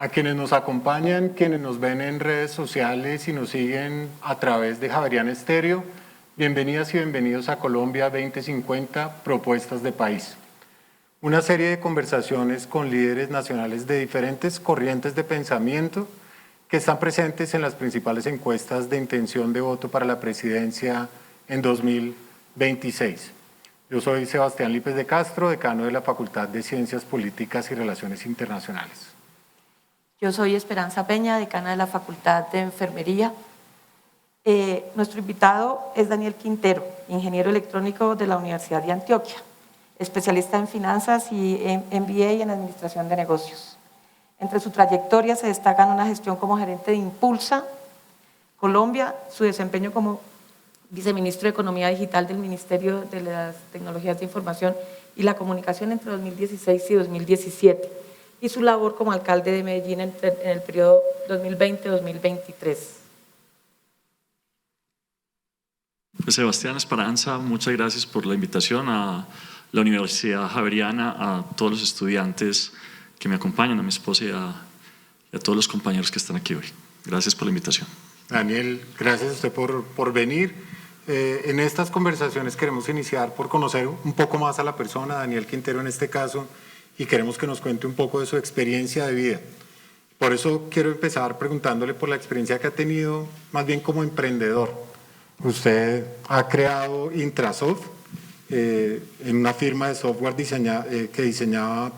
A quienes nos acompañan, quienes nos ven en redes sociales y nos siguen a través de Javeriana Estéreo, bienvenidas y bienvenidos a Colombia 2050, Propuestas de País. Una serie de conversaciones con líderes nacionales de diferentes corrientes de pensamiento que están presentes en las principales encuestas de intención de voto para la presidencia en 2026. Yo soy Sebastián Lípez de Castro, decano de la Facultad de Ciencias Políticas y Relaciones Internacionales. Yo soy Esperanza Peña, decana de la Facultad de Enfermería. Nuestro invitado es Daniel Quintero, ingeniero electrónico de la Universidad de Antioquia, especialista en finanzas y MBA en Administración de Negocios. Entre su trayectoria se destacan una gestión como gerente de Impulsa Colombia, su desempeño como viceministro de Economía Digital del Ministerio de las Tecnologías de Información y la Comunicación entre 2016 y 2017, y su labor como alcalde de Medellín en el periodo 2020-2023. Pues Sebastián, Esperanza, muchas gracias por la invitación a la Universidad Javeriana, a todos los estudiantes que me acompañan, a mi esposa y a todos los compañeros que están aquí hoy. Gracias por la invitación. Daniel, gracias a usted por venir. En estas conversaciones queremos iniciar por conocer un poco más a la persona, Daniel Quintero en este caso, y queremos que nos cuente un poco de su experiencia de vida. Por eso quiero empezar preguntándole por la experiencia que ha tenido más bien como emprendedor. Usted ha creado Intrasoft, en una firma de software que diseñaba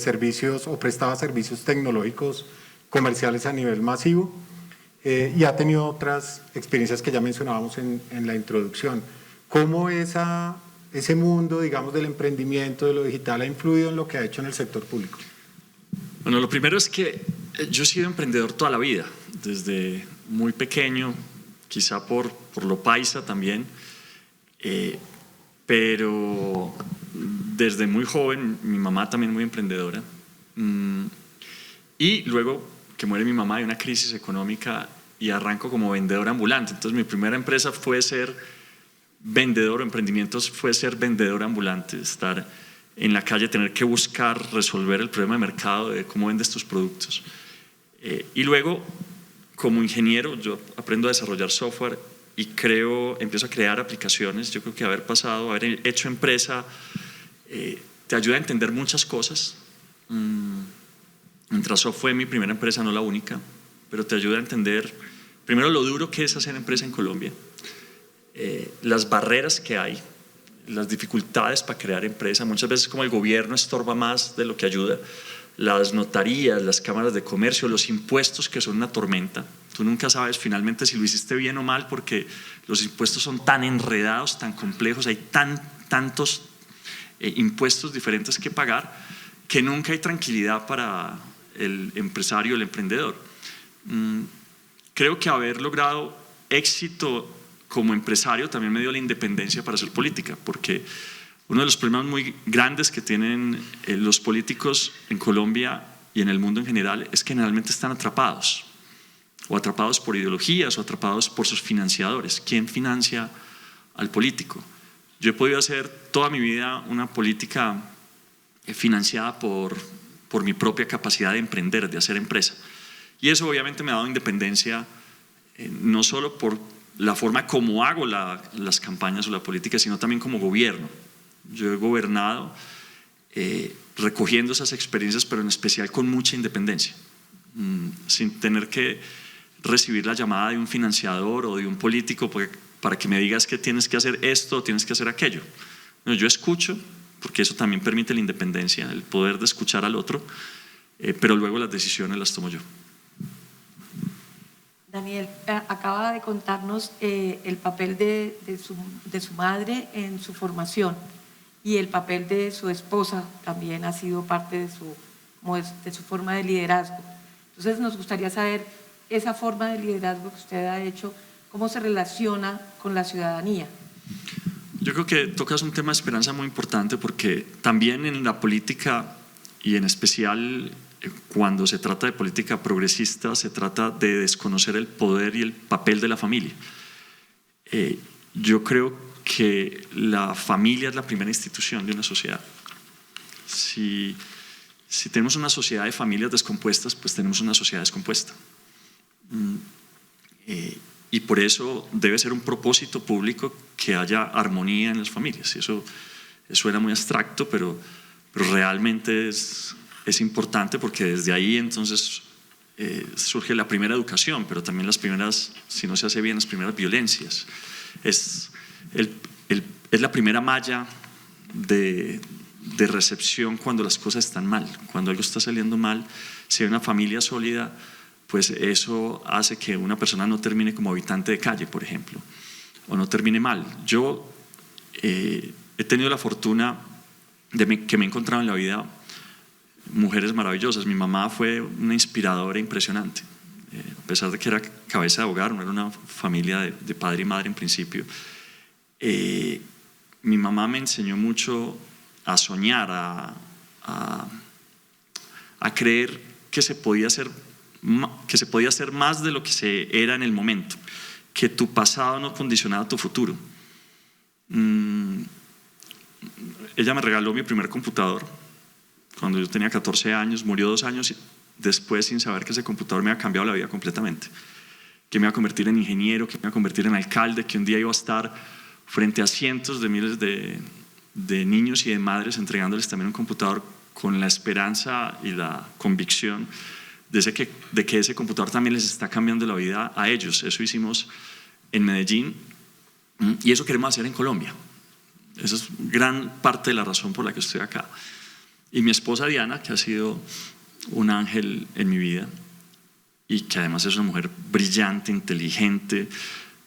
servicios o prestaba servicios tecnológicos comerciales a nivel masivo, y ha tenido otras experiencias que ya mencionábamos en la introducción. ¿Cómo ese mundo, digamos, del emprendimiento, de lo digital, ha influido en lo que ha hecho en el sector público? Bueno, lo primero es que yo he sido emprendedor toda la vida, desde muy pequeño, quizá por lo paisa también, pero desde muy joven, mi mamá también muy emprendedora, y luego que muere mi mamá hay una crisis económica y arranco como vendedor ambulante. Entonces mi primera empresa fue ser vendedor, emprendimientos fue ser vendedor ambulante, estar en la calle, tener que buscar resolver el problema de mercado de cómo vendes tus productos. Y luego, como ingeniero, yo aprendo a desarrollar software y empiezo a crear aplicaciones. Yo creo que haber hecho empresa te ayuda a entender muchas cosas. Intrasoft fue mi primera empresa, no la única, pero te ayuda a entender primero lo duro que es hacer empresa en Colombia, las barreras que hay, las dificultades para crear empresa. Muchas veces como el gobierno estorba más de lo que ayuda, las notarías, las cámaras de comercio, los impuestos que son una tormenta. Tú nunca sabes finalmente si lo hiciste bien o mal porque los impuestos son tan enredados, tan complejos, hay tantos impuestos diferentes que pagar que nunca hay tranquilidad para el empresario, el emprendedor. Creo que haber logrado éxito como empresario también me dio la independencia para hacer política, porque uno de los problemas muy grandes que tienen los políticos en Colombia y en el mundo en general es que generalmente están atrapados, o atrapados por ideologías, o atrapados por sus financiadores. ¿Quién financia al político? Yo he podido hacer toda mi vida una política financiada por mi propia capacidad de emprender, de hacer empresa. Y eso obviamente me ha dado independencia, no solo por la forma como hago las campañas o la política, sino también como gobierno. Yo he gobernado recogiendo esas experiencias, pero en especial con mucha independencia, sin tener que recibir la llamada de un financiador o de un político para que me digas que tienes que hacer esto o tienes que hacer aquello. No, yo escucho, porque eso también permite la independencia, el poder de escuchar al otro, pero luego las decisiones las tomo yo. Daniel, acaba de contarnos el papel de su madre en su formación, y el papel de su esposa también ha sido parte de su forma de liderazgo. Entonces nos gustaría saber esa forma de liderazgo que usted ha hecho, cómo se relaciona con la ciudadanía. Yo creo que tocas un tema de esperanza muy importante, porque también en la política, y en especial cuando se trata de política progresista, se trata de desconocer el poder y el papel de la familia. Yo creo que la familia es la primera institución de una sociedad. Si Si tenemos una sociedad de familias descompuestas, pues tenemos una sociedad descompuesta. Y por eso debe ser un propósito público que haya armonía en las familias. Y eso suena muy abstracto, pero realmente es importante, porque desde ahí entonces surge la primera educación, pero también las primeras, si no se hace bien, las primeras violencias. Es la primera malla de recepción cuando las cosas están mal, cuando algo está saliendo mal. Si hay una familia sólida, pues eso hace que una persona no termine como habitante de calle, por ejemplo, o no termine mal. Yo he tenido la fortuna de que me he encontrado en la vida mujeres maravillosas. Mi mamá fue una inspiradora impresionante, a pesar de que era cabeza de hogar, no era una familia de padre y madre en principio. Mi mamá me enseñó mucho a soñar, a creer que se podía hacer más de lo que se era en el momento, que tu pasado no condicionaba tu futuro. Ella me regaló mi primer computador cuando yo tenía 14 años, murió 2 años después sin saber que ese computador me había cambiado la vida completamente, que me iba a convertir en ingeniero, que me iba a convertir en alcalde, que un día iba a estar frente a cientos de miles de niños y de madres entregándoles también un computador, con la esperanza y la convicción de que ese computador también les está cambiando la vida a ellos. Eso hicimos en Medellín y eso queremos hacer en Colombia. Esa es gran parte de la razón por la que estoy acá. Y mi esposa Diana, que ha sido un ángel en mi vida y que además es una mujer brillante, inteligente,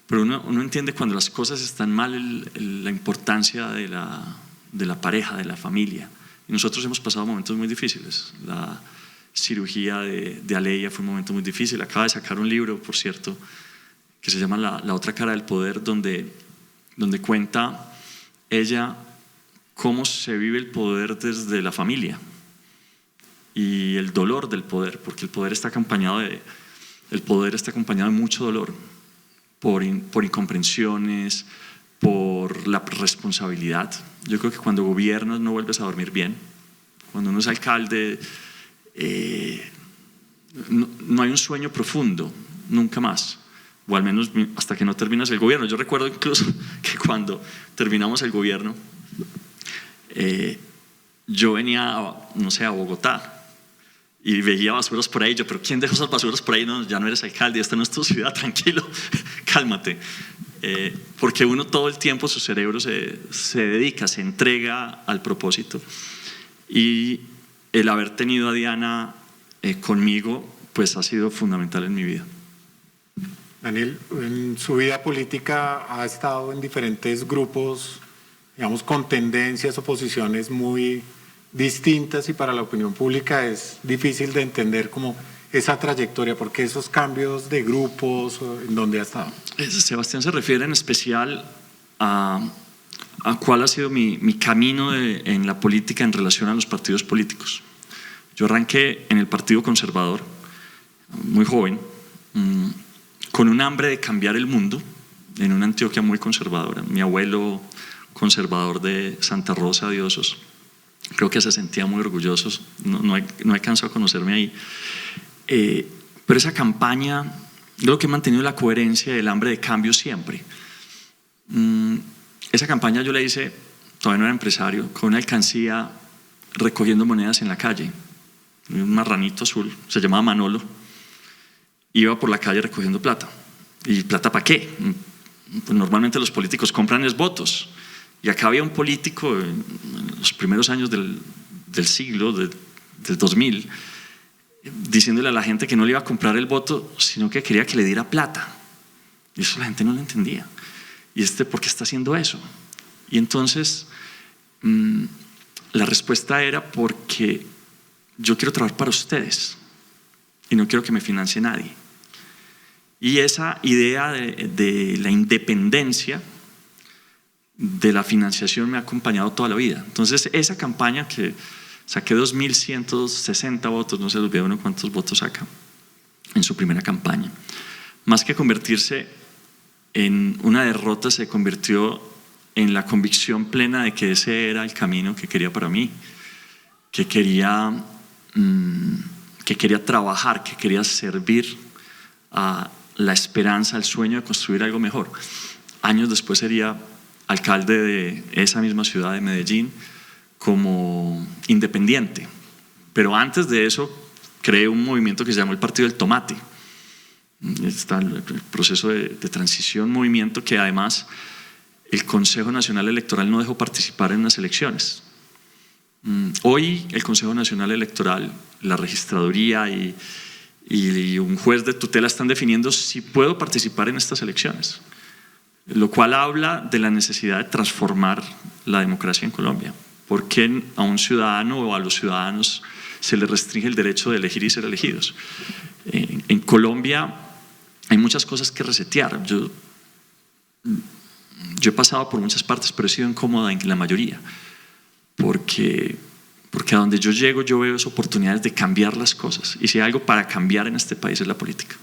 pero uno entiende cuando las cosas están mal la importancia de la pareja, de la familia. Y nosotros hemos pasado momentos muy difíciles. La cirugía de Aleya fue un momento muy difícil. Acaba de sacar un libro, por cierto, que se llama La otra cara del poder, donde cuenta ella cómo se vive el poder desde la familia y el dolor del poder, porque el poder está acompañado de mucho dolor, por incomprensiones, por la responsabilidad. Yo creo que cuando gobiernas no vuelves a dormir bien. Cuando uno es alcalde, no hay un sueño profundo, nunca más, o al menos hasta que no terminas el gobierno. Yo recuerdo incluso que cuando terminamos el gobierno, yo venía, no sé, a Bogotá y veía basuras por ahí. Yo, pero ¿quién dejó esas basuras por ahí? No, ya no eres alcalde, esta no es tu ciudad, tranquilo, cálmate. Porque uno todo el tiempo, su cerebro se dedica, se entrega al propósito. Y el haber tenido a Diana conmigo, pues ha sido fundamental en mi vida. Daniel, en su vida política ha estado en diferentes grupos, digamos, con tendencias o posiciones muy distintas, y para la opinión pública es difícil de entender como esa trayectoria, porque esos cambios de grupos, ¿en dónde ha estado? Sebastián se refiere en especial a cuál ha sido mi camino en la política en relación a los partidos políticos. Yo arranqué en el Partido Conservador, muy joven, con un hambre de cambiar el mundo, en una Antioquia muy conservadora. Mi abuelo, conservador de Santa Rosa de Osos, creo que se sentía muy orgulloso. No alcanzó a conocerme ahí. Pero esa campaña, creo que he mantenido la coherencia y el hambre de cambio siempre. Esa campaña yo la hice, todavía no era empresario, con una alcancía recogiendo monedas en la calle. Un marranito azul, se llamaba Manolo, iba por la calle recogiendo plata. ¿Y plata para qué? Pues normalmente los políticos compran es votos. Y acá había un político en los primeros años del siglo, del 2000, diciéndole a la gente que no le iba a comprar el voto, sino que quería que le diera plata. Y eso la gente no lo entendía. ¿Y por qué está haciendo eso? Y entonces la respuesta era: porque yo quiero trabajar para ustedes y no quiero que me financie nadie. Y esa idea de la independencia de la financiación me ha acompañado toda la vida. Entonces esa campaña, que saqué 2.160 votos, no se olvide uno cuántos votos saca en su primera campaña, más que convertirse en una derrota, se convirtió en la convicción plena de que ese era el camino que quería para mí, que quería que quería trabajar, que quería servir a la esperanza, al sueño de construir algo mejor. Años después sería alcalde de esa misma ciudad de Medellín como independiente. Pero antes de eso creé un movimiento que se llamó el Partido del Tomate. Está el proceso de transición, movimiento que además el Consejo Nacional Electoral no dejó participar en las elecciones. Hoy el Consejo Nacional Electoral, la registraduría y un juez de tutela están definiendo si puedo participar en estas elecciones, lo cual habla de la necesidad de transformar la democracia en Colombia. ¿Por qué a un ciudadano o a los ciudadanos se les restringe el derecho de elegir y ser elegidos? En Colombia hay muchas cosas que resetear. Yo he pasado por muchas partes, pero he sido incómoda en la mayoría, porque a donde yo llego yo veo oportunidades de cambiar las cosas, y si hay algo para cambiar en este país es la política.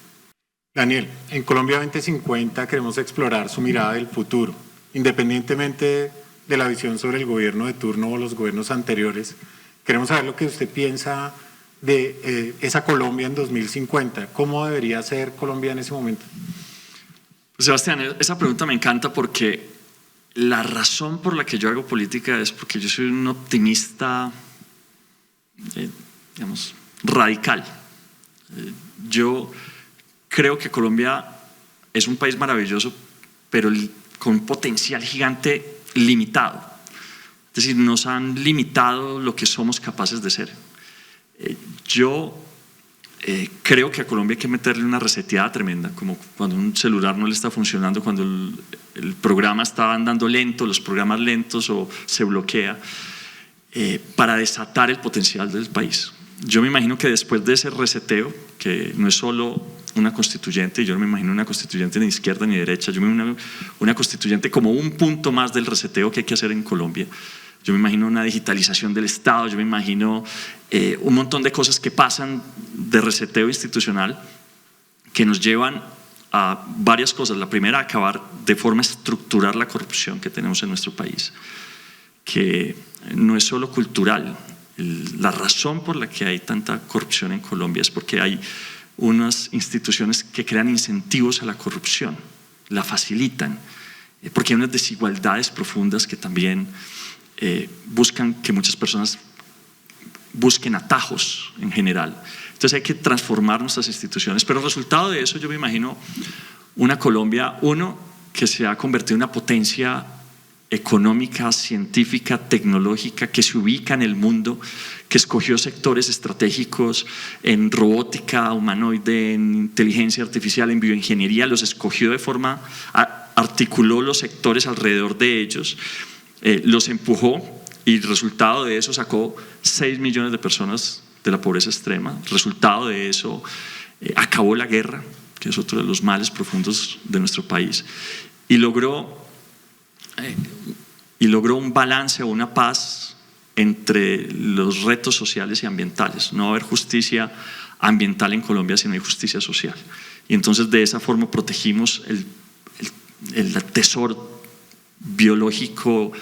Daniel, en Colombia 2050 queremos explorar su mirada del futuro, independientemente de la visión sobre el gobierno de turno o los gobiernos anteriores. Queremos saber lo que usted piensa de esa Colombia en 2050. ¿Cómo debería ser Colombia en ese momento? Pues Sebastián, esa pregunta me encanta porque la razón por la que yo hago política es porque yo soy un optimista, digamos, radical. Yo creo que Colombia es un país maravilloso, pero con un potencial gigante limitado. Es decir, nos han limitado lo que somos capaces de ser. Yo creo que a Colombia hay que meterle una reseteada tremenda, como cuando un celular no le está funcionando, cuando el programa está andando lento, los programas lentos o se bloquea, para desatar el potencial del país. Yo me imagino que después de ese reseteo, que no es solo una constituyente, yo no me imagino una constituyente ni de izquierda ni de derecha, yo me imagino una constituyente como un punto más del reseteo que hay que hacer en Colombia. Yo me imagino una digitalización del Estado, yo me imagino un montón de cosas que pasan de reseteo institucional que nos llevan a varias cosas. La primera, acabar de forma estructural la corrupción que tenemos en nuestro país, que no es solo cultural. La razón por la que hay tanta corrupción en Colombia es porque hay unas instituciones que crean incentivos a la corrupción, la facilitan, porque hay unas desigualdades profundas que también buscan que muchas personas busquen atajos en general. Entonces hay que transformar nuestras instituciones, pero el resultado de eso yo me imagino una Colombia, que se ha convertido en una potencia económica, científica, tecnológica, que se ubica en el mundo, que escogió sectores estratégicos en robótica humanoide, en inteligencia artificial, en bioingeniería, los escogió de forma, articuló los sectores alrededor de ellos, los empujó, y el resultado de eso sacó 6 millones de personas de la pobreza extrema. El resultado de eso acabó la guerra, que es otro de los males profundos de nuestro país, y logró un balance o una paz entre los retos sociales y ambientales. No va a haber justicia ambiental en Colombia si no hay justicia social. Y entonces de esa forma protegimos el tesoro biológico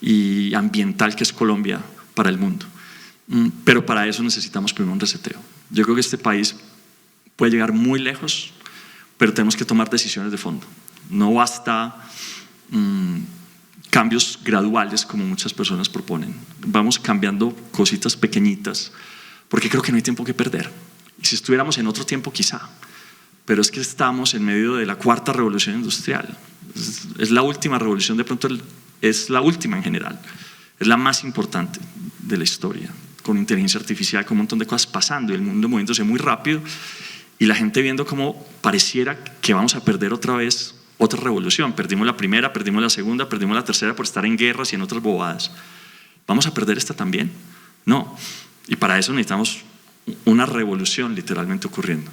y ambiental que es Colombia para el mundo. Pero para eso necesitamos primero un reseteo. Yo creo que este país puede llegar muy lejos, pero tenemos que tomar decisiones de fondo. No basta cambios graduales como muchas personas proponen. Vamos cambiando cositas pequeñitas, porque creo que no hay tiempo que perder. Y si estuviéramos en otro tiempo quizá, pero es que estamos en medio de la 4ª revolución industrial. Es la última revolución, de pronto es la última en general, es la más importante de la historia, con inteligencia artificial, con un montón de cosas pasando y el mundo moviéndose muy rápido y la gente viendo cómo pareciera que vamos a perder otra vez otra revolución. Perdimos la primera, perdimos la segunda, perdimos la tercera por estar en guerras y en otras bobadas. ¿Vamos a perder esta también? No. Y para eso necesitamos una revolución literalmente ocurriendo.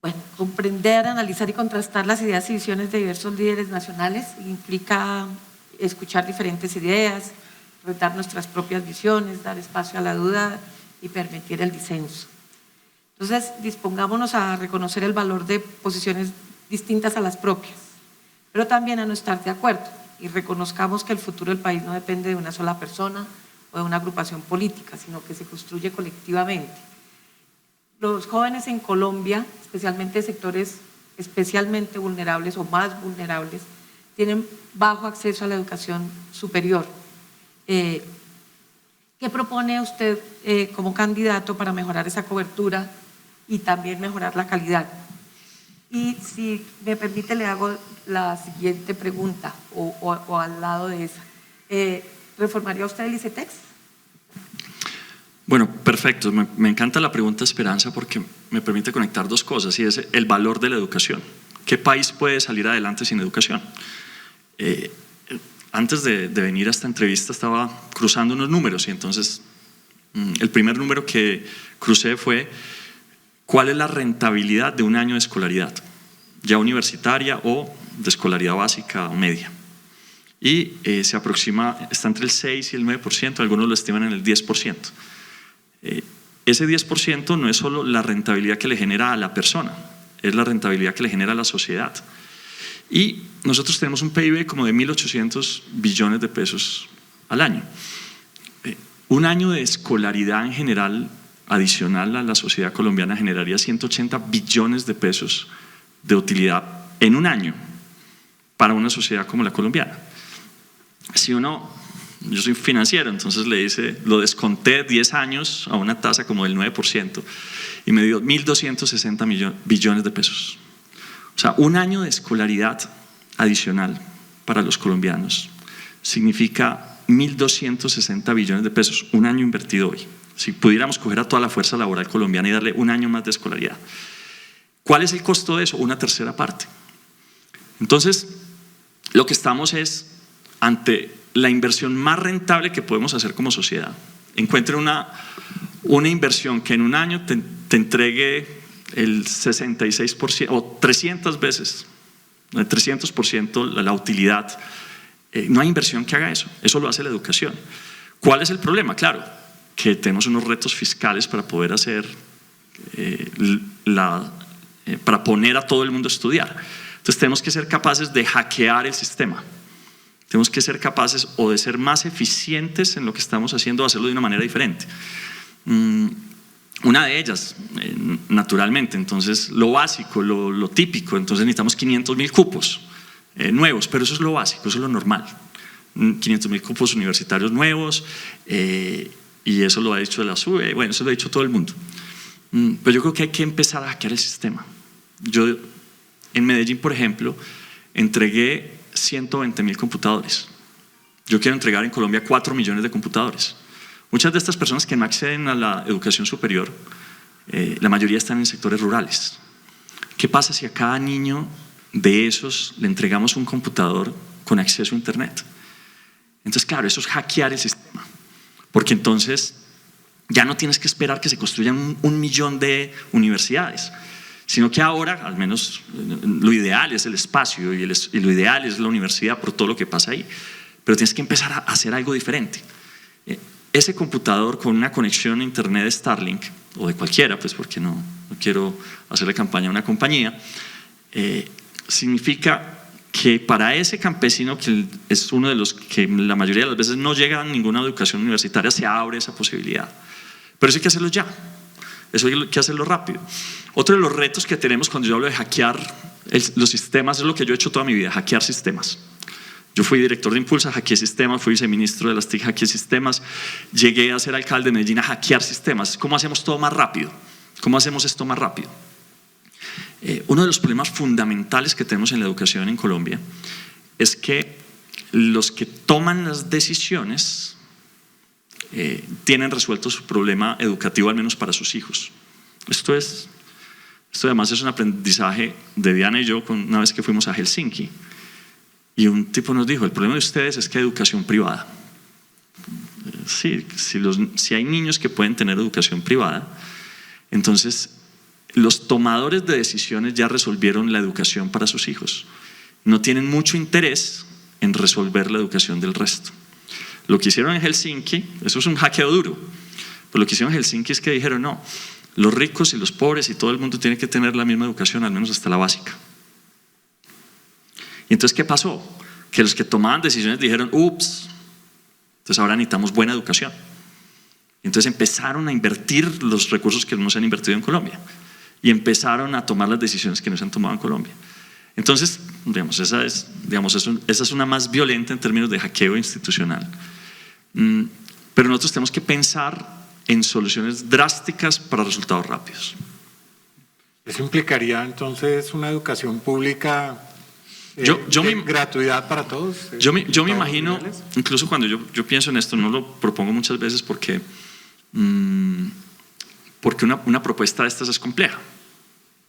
Bueno, comprender, analizar y contrastar las ideas y visiones de diversos líderes nacionales implica escuchar diferentes ideas, retar nuestras propias visiones, dar espacio a la duda y permitir el disenso. Entonces, dispongámonos a reconocer el valor de posiciones distintas a las propias, pero también a no estar de acuerdo, y reconozcamos que el futuro del país no depende de una sola persona o de una agrupación política, sino que se construye colectivamente. Los jóvenes en Colombia, especialmente sectores especialmente vulnerables o más vulnerables, tienen bajo acceso a la educación superior. ¿Qué propone usted como candidato para mejorar esa cobertura y también mejorar la calidad? Y si me permite, le hago la siguiente pregunta, o al lado de esa. ¿Reformaría usted el ICETEX? Bueno, perfecto. Me encanta la pregunta, Esperanza, porque me permite conectar dos cosas, y es el valor de la educación. ¿Qué país puede salir adelante sin educación? Antes de venir a esta entrevista estaba cruzando unos números, y entonces el primer número que crucé fue: ¿cuál es la rentabilidad de un año de escolaridad, ya universitaria o de escolaridad básica o media? Y se aproxima, está entre el 6 y el 9%, algunos lo estiman en el 10%. Ese 10% no es solo la rentabilidad que le genera a la persona, es la rentabilidad que le genera a la sociedad. Y nosotros tenemos un PIB como de 1.800 billones de pesos al año. Un año de escolaridad en general adicional a la sociedad colombiana generaría 180 billones de pesos de utilidad en un año para una sociedad como la colombiana. Si uno, yo soy financiero, entonces lo desconté 10 años a una tasa como del 9% y me dio 1.260 billones de pesos. O sea, un año de escolaridad adicional para los colombianos significa 1.260 billones de pesos, un año invertido hoy. Si pudiéramos coger a toda la fuerza laboral colombiana y darle un año más de escolaridad. ¿Cuál es el costo de eso? Una tercera parte. Entonces, lo que estamos es ante la inversión más rentable que podemos hacer como sociedad. Encuentre una inversión que en un año te entregue el 66% o 300 veces, 300% la utilidad. No hay inversión que haga eso. Eso lo hace la educación. ¿Cuál es el problema? Claro, que tenemos unos retos fiscales para poder hacer para poner a todo el mundo a estudiar. Entonces tenemos que ser capaces de hackear el sistema. Tenemos que ser capaces o de ser más eficientes en lo que estamos haciendo o hacerlo de una manera diferente. Una de ellas, naturalmente, entonces lo básico, lo típico, entonces necesitamos 500.000 cupos nuevos, pero eso es lo básico, eso es lo normal. 500.000 cupos universitarios nuevos, y eso lo ha dicho la SUBE, bueno, eso lo ha dicho todo el mundo. Pero yo creo que hay que empezar a hackear el sistema. Yo en Medellín, por ejemplo, entregué 120.000 computadores. Yo quiero entregar en Colombia 4 millones de computadores. Muchas de estas personas que no acceden a la educación superior, la mayoría están en sectores rurales. ¿Qué pasa si a cada niño de esos le entregamos un computador con acceso a internet? Entonces, claro, eso es hackear el sistema, porque entonces ya no tienes que esperar que se construyan 1 millón de universidades, sino que ahora, al menos lo ideal es el espacio y lo ideal es la universidad por todo lo que pasa ahí, pero tienes que empezar a hacer algo diferente. Ese computador con una conexión a internet de Starlink, o de cualquiera, pues porque no quiero hacerle campaña a una compañía, significa que para ese campesino, que es uno de los que la mayoría de las veces no llega a ninguna educación universitaria, se abre esa posibilidad. Pero eso hay que hacerlo ya, eso hay que hacerlo rápido. Otro de los retos que tenemos cuando yo hablo de hackear los sistemas es lo que yo he hecho toda mi vida, hackear sistemas. Yo fui director de Impulsa, hackeé sistemas, fui viceministro de las TIC, hackeé sistemas, llegué a ser alcalde de Medellín a hackear sistemas. ¿Cómo hacemos todo más rápido? ¿Cómo hacemos esto más rápido? Uno de los problemas fundamentales que tenemos en la educación en Colombia es que los que toman las decisiones tienen resuelto su problema educativo, al menos para sus hijos. Esto además es un aprendizaje de Diana y yo una vez que fuimos a Helsinki. Y un tipo nos dijo: el problema de ustedes es que hay educación privada. Sí, si hay niños que pueden tener educación privada, entonces los tomadores de decisiones ya resolvieron la educación para sus hijos. No tienen mucho interés en resolver la educación del resto. Lo que hicieron en Helsinki, eso es un hackeo duro, pero lo que hicieron en Helsinki es que dijeron: no, los ricos y los pobres y todo el mundo tiene que tener la misma educación, al menos hasta la básica. Y entonces, ¿qué pasó? Que los que tomaban decisiones dijeron: ups, Entonces ahora necesitamos buena educación. Entonces empezaron a invertir los recursos que no se han invertido en Colombia y empezaron a tomar las decisiones que no se han tomado en Colombia. Entonces, digamos, esa es una más violenta en términos de hackeo institucional. Pero nosotros tenemos que pensar en soluciones drásticas para resultados rápidos. ¿Eso implicaría entonces una educación pública gratuidad para todos? Yo me imagino, incluso cuando yo pienso en esto, no lo propongo muchas veces porque una propuesta de estas es compleja,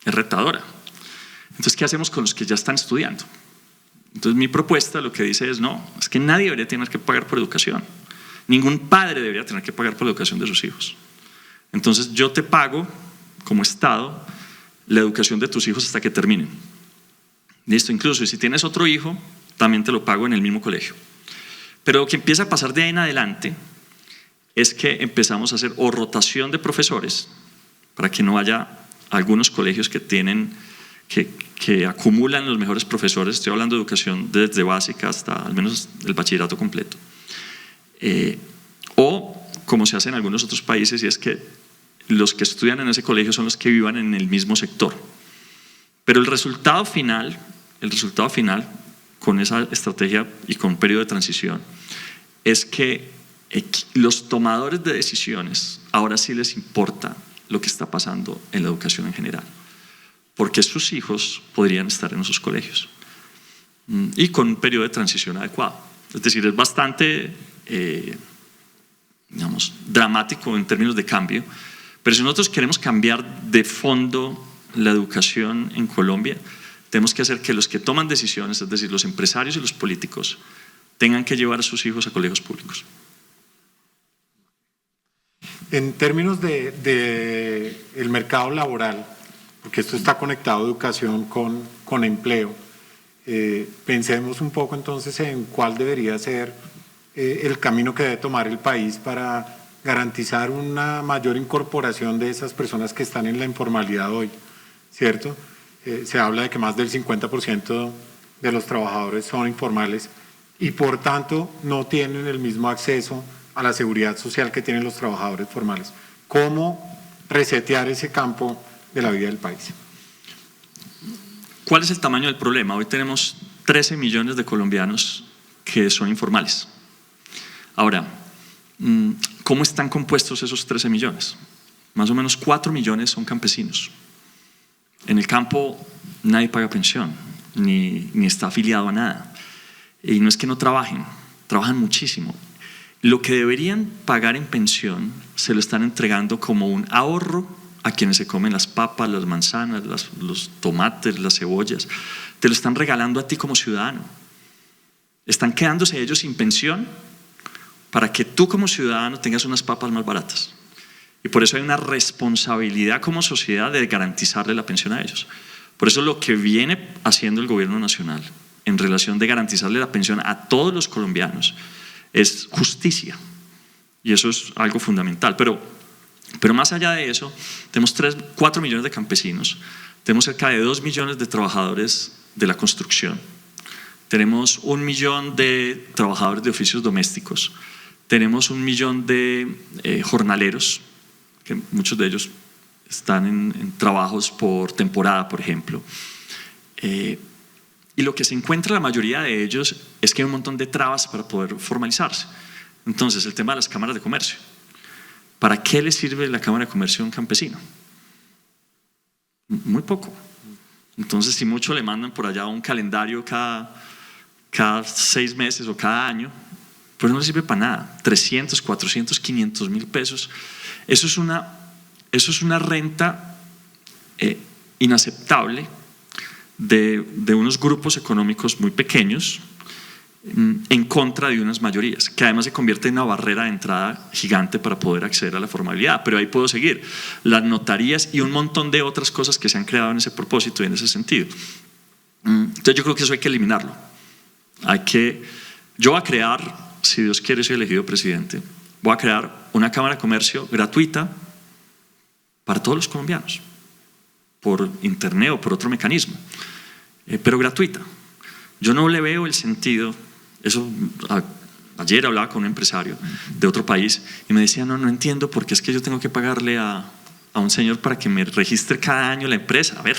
es retadora. Entonces, ¿qué hacemos con los que ya están estudiando? Entonces, mi propuesta lo que dice es, no, es que nadie debería tener que pagar por educación. Ningún padre debería tener que pagar por la educación de sus hijos. Entonces, yo te pago, como Estado, la educación de tus hijos hasta que terminen. Listo, incluso, y si tienes otro hijo, también te lo pago en el mismo colegio. Pero lo que empieza a pasar de ahí en adelante es que empezamos a hacer o rotación de profesores para que no haya algunos colegios que acumulan los mejores profesores. Estoy hablando de educación desde básica hasta al menos el bachillerato completo. O como se hace en algunos otros países, y es que los que estudian en ese colegio son los que vivan en el mismo sector. Pero el resultado final con esa estrategia y con un periodo de transición es que los tomadores de decisiones ahora sí les importa lo que está pasando en la educación en general, porque sus hijos podrían estar en esos colegios y con un periodo de transición adecuado. Es decir, es bastante dramático en términos de cambio, pero si nosotros queremos cambiar de fondo la educación en Colombia, tenemos que hacer que los que toman decisiones, es decir, los empresarios y los políticos, tengan que llevar a sus hijos a colegios públicos. En términos de el mercado laboral, porque esto está conectado a educación con empleo, pensemos un poco entonces en cuál debería ser el camino que debe tomar el país para garantizar una mayor incorporación de esas personas que están en la informalidad hoy, ¿cierto? Se habla de que más del 50% de los trabajadores son informales y por tanto no tienen el mismo acceso a la seguridad social que tienen los trabajadores formales. ¿Cómo resetear ese campo de la vida del país? ¿Cuál es el tamaño del problema? Hoy tenemos 13 millones de colombianos que son informales. Ahora, ¿cómo están compuestos esos 13 millones? Más o menos 4 millones son campesinos. En el campo nadie paga pensión, ni está afiliado a nada. Y no es que no trabajen, trabajan muchísimo. Lo que deberían pagar en pensión se lo están entregando como un ahorro a quienes se comen las papas, las manzanas, los tomates, las cebollas. Te lo están regalando a ti como ciudadano. Están quedándose ellos sin pensión para que tú como ciudadano tengas unas papas más baratas. Y por eso hay una responsabilidad como sociedad de garantizarle la pensión a ellos. Por eso lo que viene haciendo el gobierno nacional en relación de garantizarle la pensión a todos los colombianos es justicia. Y eso es algo fundamental. Pero más allá de eso, tenemos 4 millones de campesinos, tenemos cerca de 2 millones de trabajadores de la construcción, tenemos 1 millón de trabajadores de oficios domésticos, tenemos 1 millón de jornaleros, que muchos de ellos están en trabajos por temporada, por ejemplo. Y lo que se encuentra la mayoría de ellos es que hay un montón de trabas para poder formalizarse. Entonces, el tema de las cámaras de comercio. ¿Para qué le sirve la Cámara de Comercio a un campesino? Muy poco. Entonces, si mucho le mandan por allá un calendario cada 6 meses o cada año, pues no le sirve para nada. 300, 400, 500 mil pesos. Eso es una renta inaceptable de unos grupos económicos muy pequeños en contra de unas mayorías, que además se convierte en una barrera de entrada gigante para poder acceder a la formalidad. Pero ahí puedo seguir las notarías y un montón de otras cosas que se han creado en ese propósito y en ese sentido. Entonces yo creo que eso hay que eliminarlo. Yo voy a crear, si Dios quiere soy elegido presidente, voy a crear una Cámara de Comercio gratuita para todos los colombianos, por internet o por otro mecanismo, pero gratuita. Yo no le veo el sentido, eso ayer hablaba con un empresario de otro país y me decía, no entiendo por qué es que yo tengo que pagarle a un señor para que me registre cada año la empresa. A ver,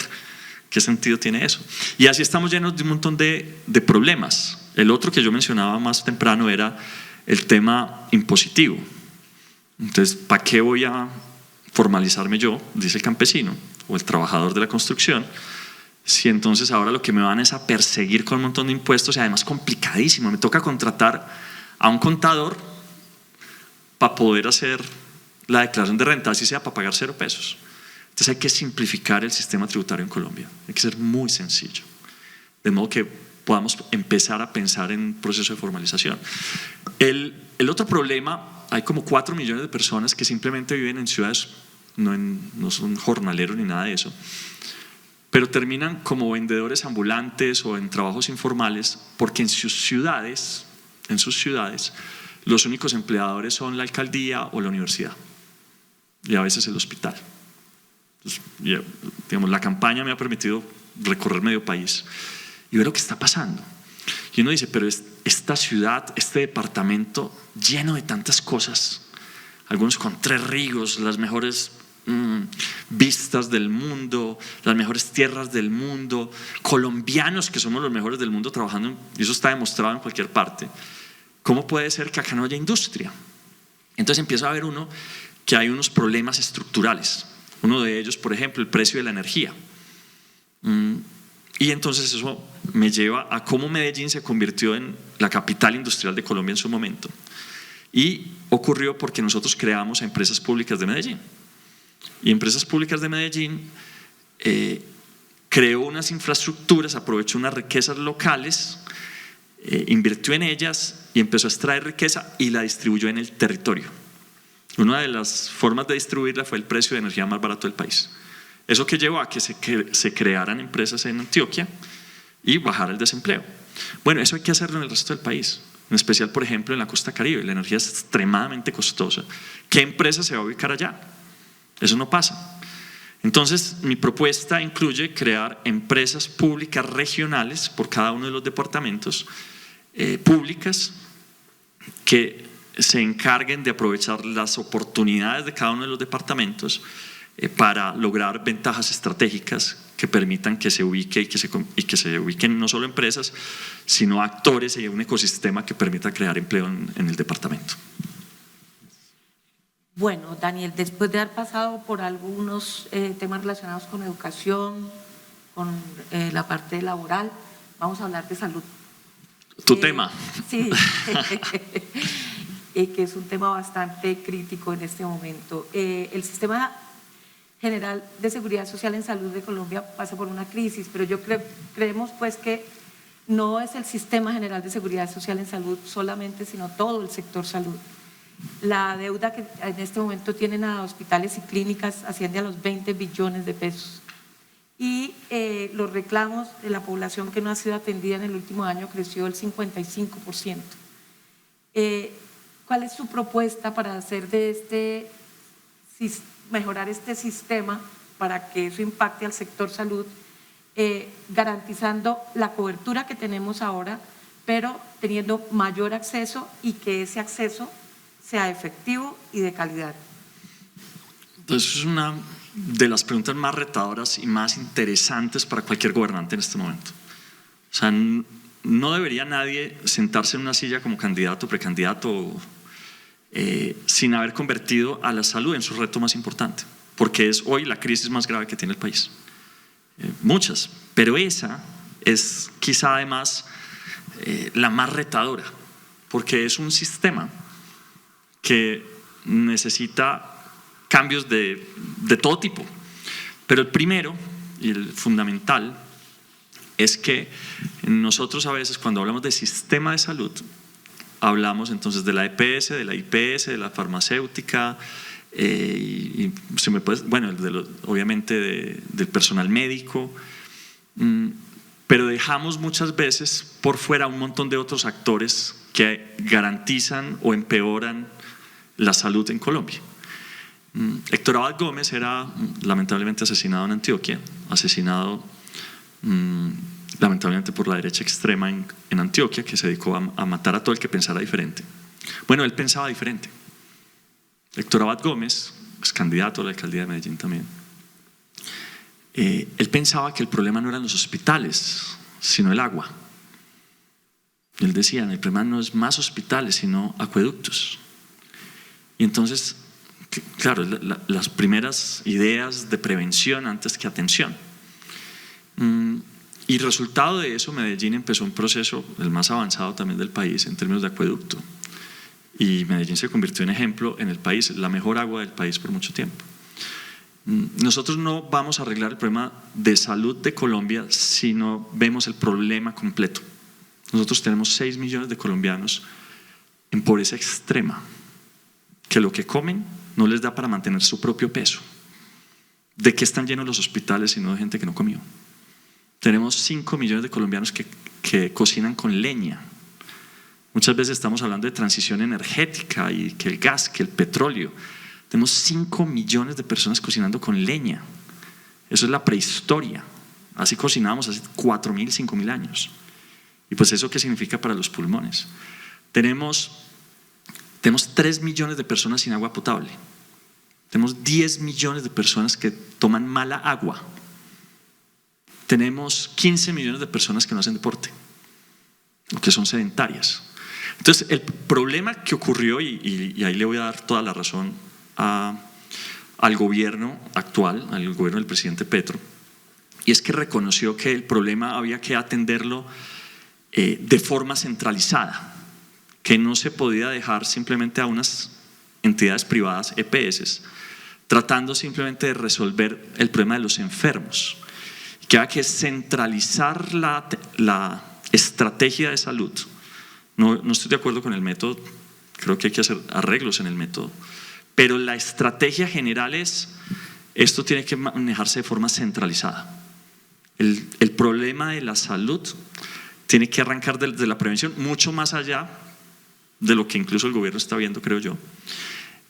¿qué sentido tiene eso? Y así estamos llenos de un montón de problemas. El otro que yo mencionaba más temprano era el tema impositivo. Entonces, ¿para qué voy a formalizarme yo, dice el campesino o el trabajador de la construcción, si entonces ahora lo que me van es a perseguir con un montón de impuestos y además complicadísimo? Me toca contratar a un contador para poder hacer la declaración de renta, así sea para pagar 0 pesos. Entonces hay que simplificar el sistema tributario en Colombia, hay que ser muy sencillo, de modo que podamos empezar a pensar en un proceso de formalización. El otro problema, hay como 4 millones de personas que simplemente viven en ciudades, no son jornaleros ni nada de eso, pero terminan como vendedores ambulantes o en trabajos informales porque en sus ciudades, los únicos empleadores son la alcaldía o la universidad y a veces el hospital. Entonces, digamos, la campaña me ha permitido recorrer medio país y ver lo que está pasando. Y uno dice, pero esta ciudad, este departamento lleno de tantas cosas, algunos con 3 ríos, las mejores vistas del mundo, las mejores tierras del mundo, colombianos que somos los mejores del mundo trabajando, y eso está demostrado en cualquier parte. ¿Cómo puede ser que acá no haya industria? Entonces empieza a ver uno que hay unos problemas estructurales. Uno de ellos, por ejemplo, el precio de la energía. Y entonces eso me lleva a cómo Medellín se convirtió en la capital industrial de Colombia en su momento. Y ocurrió porque nosotros creamos Empresas Públicas de Medellín. Y Empresas Públicas de Medellín creó unas infraestructuras, aprovechó unas riquezas locales, invirtió en ellas y empezó a extraer riqueza y la distribuyó en el territorio. Una de las formas de distribuirla fue el precio de energía más barato del país. Eso que llevó a que se crearan empresas en Antioquia y bajara el desempleo. Bueno, eso hay que hacerlo en el resto del país, en especial, por ejemplo, en la costa caribe. La energía es extremadamente costosa. ¿Qué empresa se va a ubicar allá? Eso no pasa. Entonces, mi propuesta incluye crear empresas públicas regionales por cada uno de los departamentos, públicas, que se encarguen de aprovechar las oportunidades de cada uno de los departamentos para lograr ventajas estratégicas que permitan que se ubique y que se ubiquen no solo empresas, sino actores y un ecosistema que permita crear empleo en el departamento. Bueno, Daniel, después de haber pasado por algunos temas relacionados con educación, con la parte laboral, vamos a hablar de salud. ¿Tu tema? Sí, que es un tema bastante crítico en este momento. El sistema general de seguridad social en salud de Colombia pasa por una crisis, pero creemos pues que no es el sistema general de seguridad social en salud solamente, sino todo el sector salud. La deuda que en este momento tienen a hospitales y clínicas asciende a los 20 billones de pesos. Y los reclamos de la población que no ha sido atendida en el último año creció el 55%. ¿Cuál es su propuesta para hacer de mejorar este sistema para que eso impacte al sector salud, garantizando la cobertura que tenemos ahora, pero teniendo mayor acceso y que ese acceso sea efectivo y de calidad? Entonces es una de las preguntas más retadoras y más interesantes para cualquier gobernante en este momento. O sea, no debería nadie sentarse en una silla como candidato o precandidato sin haber convertido a la salud en su reto más importante, porque es hoy la crisis más grave que tiene el país. Muchas, pero esa es quizá además la más retadora, porque es un sistema que necesita cambios de todo tipo. Pero el primero y el fundamental es que nosotros a veces cuando hablamos de sistema de salud hablamos entonces de la EPS, de la IPS, de la farmacéutica y se me puede, bueno, obviamente del personal médico, pero dejamos muchas veces por fuera un montón de otros actores que garantizan o empeoran la salud en Colombia. Héctor Abad Gómez era lamentablemente asesinado en Antioquia, asesinado lamentablemente por la derecha extrema en Antioquia, que se dedicó a matar a todo el que pensara diferente. Bueno, él pensaba diferente. Héctor Abad Gómez, es candidato a la alcaldía de Medellín también. Él pensaba que el problema no eran los hospitales, sino el agua. Él decía, el problema no es más hospitales, sino acueductos. Y entonces, claro, las primeras ideas de prevención antes que atención. Y resultado de eso, Medellín empezó un proceso, el más avanzado también del país en términos de acueducto. Y Medellín se convirtió en ejemplo en el país, la mejor agua del país por mucho tiempo. Nosotros no vamos a arreglar el problema de salud de Colombia si no vemos el problema completo. Nosotros tenemos 6 millones de colombianos en pobreza extrema, que lo que comen no les da para mantener su propio peso. ¿De qué están llenos los hospitales sino de gente que no comió? Tenemos 5 millones de colombianos que cocinan con leña. Muchas veces estamos hablando de transición energética y que el gas, que el petróleo. Tenemos 5 millones de personas cocinando con leña. Eso es la prehistoria. Así cocinábamos hace 4.000, 5.000 años. Y pues eso qué significa para los pulmones. Tenemos 3 millones de personas sin agua potable. Tenemos 10 millones de personas que toman mala agua. Tenemos 15 millones de personas que no hacen deporte, o que son sedentarias. Entonces, el problema que ocurrió, y ahí le voy a dar toda la razón al gobierno actual, al gobierno del presidente Petro, y es que reconoció que el problema había que atenderlo de forma centralizada, que no se podía dejar simplemente a unas entidades privadas, EPS, tratando simplemente de resolver el problema de los enfermos, que había que centralizar la estrategia de salud. No estoy de acuerdo con el método, creo que hay que hacer arreglos en el método, pero la estrategia general es, esto tiene que manejarse de forma centralizada. El problema de la salud tiene que arrancar desde la prevención, mucho más allá de lo que incluso el gobierno está viendo, creo yo,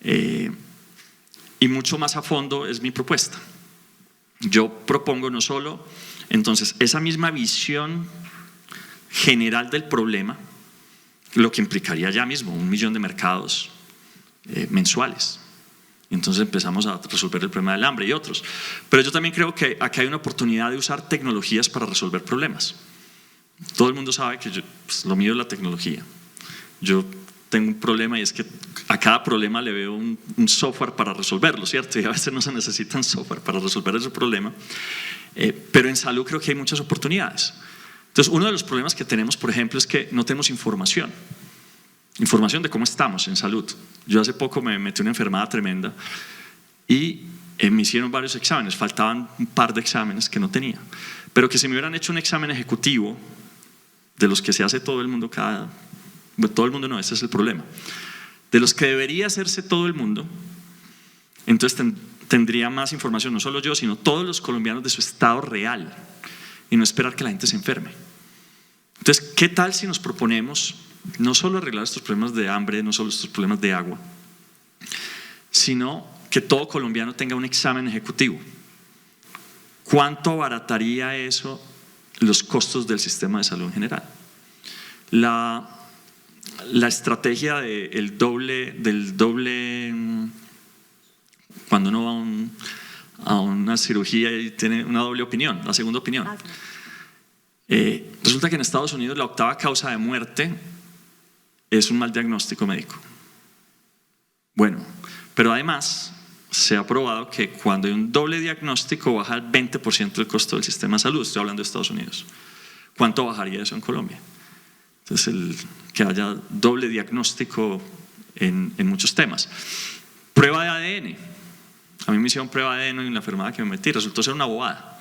y mucho más a fondo es mi propuesta. Yo propongo no solo, entonces, esa misma visión general del problema, lo que implicaría ya mismo 1 millón de mercados mensuales. Entonces empezamos a resolver el problema del hambre y otros. Pero yo también creo que acá hay una oportunidad de usar tecnologías para resolver problemas. Todo el mundo sabe que pues, lo mío es la tecnología. Yo tengo un problema y es que a cada problema le veo un software para resolverlo, ¿cierto? Y a veces no se necesitan software para resolver ese problema. Pero en salud creo que hay muchas oportunidades. Entonces, uno de los problemas que tenemos, por ejemplo, es que no tenemos información de cómo estamos en salud. Yo hace poco me metí una enfermedad tremenda y me hicieron varios exámenes, faltaban un par de exámenes que no tenía, pero que si me hubieran hecho un examen ejecutivo de los que se hace todo el mundo todo el mundo no, ese es el problema, de los que debería hacerse todo el mundo, entonces tendría más información, no solo yo, sino todos los colombianos de su estado real y no esperar que la gente se enferme. Entonces, ¿qué tal si nos proponemos no solo arreglar estos problemas de hambre, no solo estos problemas de agua, sino que todo colombiano tenga un examen ejecutivo? ¿Cuánto abarataría eso los costos del sistema de salud en general? La estrategia del doble, cuando uno va a una cirugía y tiene una doble opinión, la segunda opinión. Resulta que en Estados Unidos la 8ª causa de muerte es un mal diagnóstico médico. Bueno, pero además se ha probado que cuando hay un doble diagnóstico baja el 20% del costo del sistema de salud. Estoy hablando de Estados Unidos. ¿Cuánto bajaría eso en Colombia? Entonces, que haya doble diagnóstico en muchos temas. Prueba de ADN. A mí me hicieron prueba de ADN en la enfermedad que me metí, resultó ser una bobada.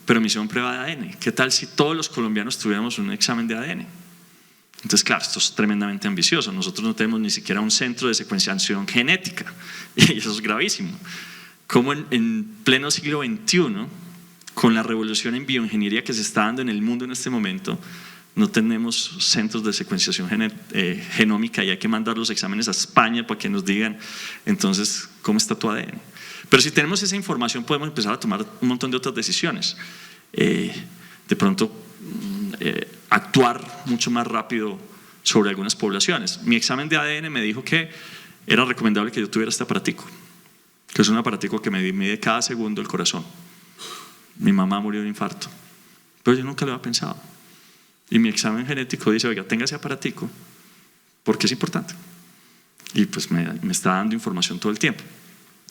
Pero me hicieron prueba de ADN. ¿Qué tal si todos los colombianos tuviéramos un examen de ADN? Entonces, claro, esto es tremendamente ambicioso. Nosotros no tenemos ni siquiera un centro de secuenciación genética y eso es gravísimo. Como en pleno siglo XXI, con la revolución en bioingeniería que se está dando en el mundo en este momento, no tenemos centros de secuenciación genómica y hay que mandar los exámenes a España para que nos digan, entonces, ¿cómo está tu ADN? Pero si tenemos esa información podemos empezar a tomar un montón de otras decisiones. de pronto actuar mucho más rápido sobre algunas poblaciones. Mi examen de ADN me dijo que era recomendable que yo tuviera este aparatico, que es un aparatico que me mide cada segundo el corazón. Mi mamá murió de un infarto, pero yo nunca lo había pensado. Y mi examen genético dice, oiga, tenga ese aparatico, porque es importante. Y pues me está dando información todo el tiempo.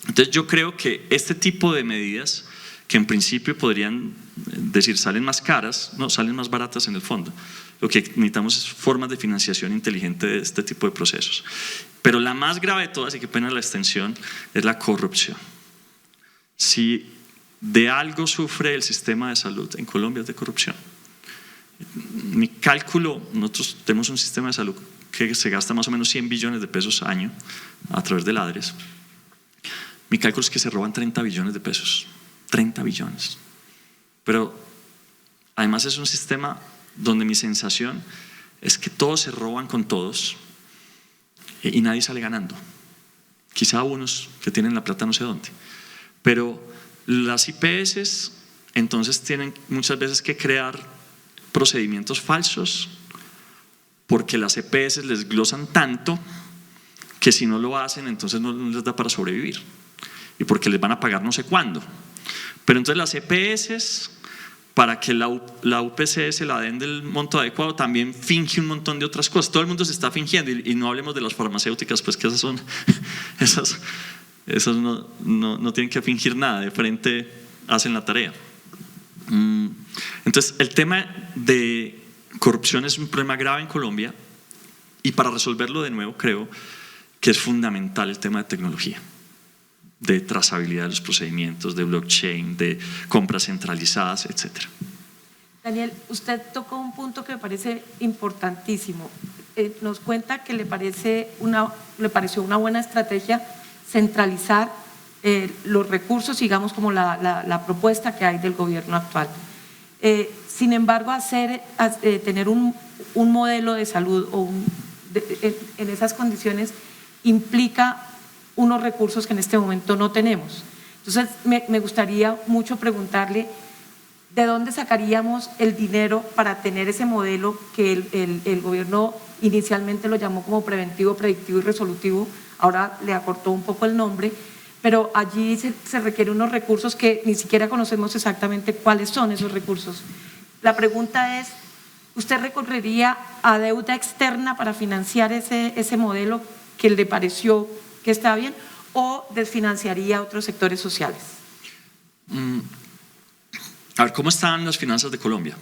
Entonces yo creo que este tipo de medidas, que en principio podrían decir salen más caras, no, salen más baratas en el fondo. Lo que necesitamos es formas de financiación inteligente de este tipo de procesos. Pero la más grave de todas, y qué pena la extensión, es la corrupción. Si de algo sufre el sistema de salud en Colombia es de corrupción. Mi cálculo, nosotros tenemos un sistema de salud que se gasta más o menos 100 billones de pesos año a través del ADRES. Mi cálculo es que se roban 30 billones de pesos. 30 billones. Pero además es un sistema donde mi sensación es que todos se roban con todos y nadie sale ganando. Quizá unos que tienen la plata no sé dónde. Pero las IPS entonces tienen muchas veces que crear procedimientos falsos porque las EPS les glosan tanto que si no lo hacen entonces no les da para sobrevivir y porque les van a pagar no sé cuándo. Pero entonces las EPS, para que la UPC se la den del monto adecuado, también finge un montón de otras cosas. Todo el mundo se está fingiendo y no hablemos de las farmacéuticas, pues que esas no tienen que fingir nada, de frente hacen la tarea. Entonces el tema de corrupción es un problema grave en Colombia y para resolverlo de nuevo creo que es fundamental el tema de tecnología, de trazabilidad de los procedimientos, de blockchain, de compras centralizadas, etc. Daniel, usted tocó un punto que me parece importantísimo. Nos cuenta que le pareció una buena estrategia centralizar los recursos, digamos como la propuesta que hay del gobierno actual. Sin embargo, tener un modelo de salud en esas condiciones implica unos recursos que en este momento no tenemos. Entonces, me gustaría mucho preguntarle ¿de dónde sacaríamos el dinero para tener ese modelo que el gobierno inicialmente lo llamó como preventivo, predictivo y resolutivo? Ahora le acortó un poco el nombre, pero allí se requieren unos recursos que ni siquiera conocemos exactamente cuáles son esos recursos. La pregunta es, ¿usted recurriría a deuda externa para financiar ese modelo que le pareció que está bien o desfinanciaría a otros sectores sociales? A ver, ¿cómo están las finanzas de Colombia?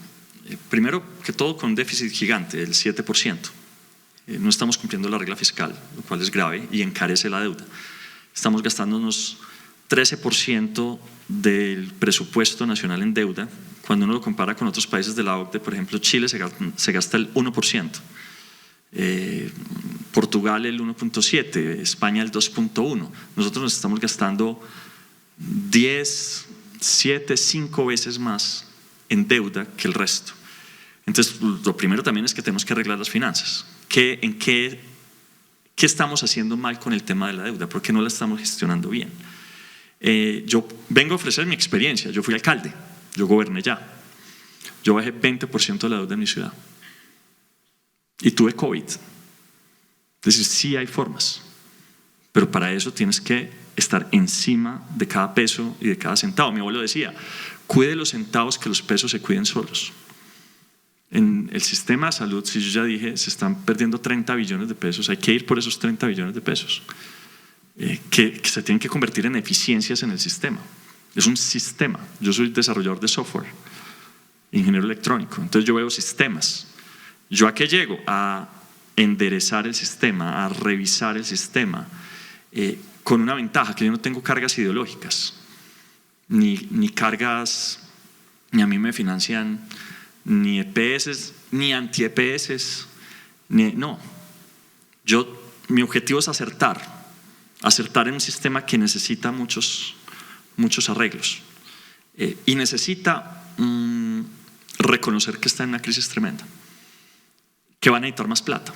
Primero que todo con un déficit gigante, el 7%. No estamos cumpliendo la regla fiscal, lo cual es grave y encarece la deuda. Estamos gastándonos 13% del presupuesto nacional en deuda. Cuando uno lo compara con otros países de la OCDE, por ejemplo, Chile se gasta el 1%, Portugal el 1.7%, España el 2.1%. Nosotros nos estamos gastando 5 veces más en deuda que el resto. Entonces, lo primero también es que tenemos que arreglar las finanzas. ¿Qué estamos haciendo mal con el tema de la deuda? ¿Por qué no la estamos gestionando bien? Yo vengo a ofrecer mi experiencia. Yo fui alcalde, yo goberné ya. Yo bajé 20% de la deuda en mi ciudad. Y tuve COVID. Es decir, sí hay formas, pero para eso tienes que estar encima de cada peso y de cada centavo. Mi abuelo decía, cuide los centavos que los pesos se cuiden solos. En el sistema de salud, si yo ya dije, se están perdiendo 30 billones de pesos, hay que ir por esos 30 billones de pesos, que se tienen que convertir en eficiencias en el sistema. Es un sistema. Yo soy desarrollador de software, ingeniero electrónico, entonces yo veo sistemas. ¿Yo a qué llego? A enderezar el sistema, a revisar el sistema, con una ventaja, que yo no tengo cargas ideológicas, ni cargas, ni a mí me financian ni EPS, ni anti-EPS, no. Mi objetivo es acertar en un sistema que necesita muchos arreglos y necesita reconocer que está en una crisis tremenda, que va a necesitar más plata.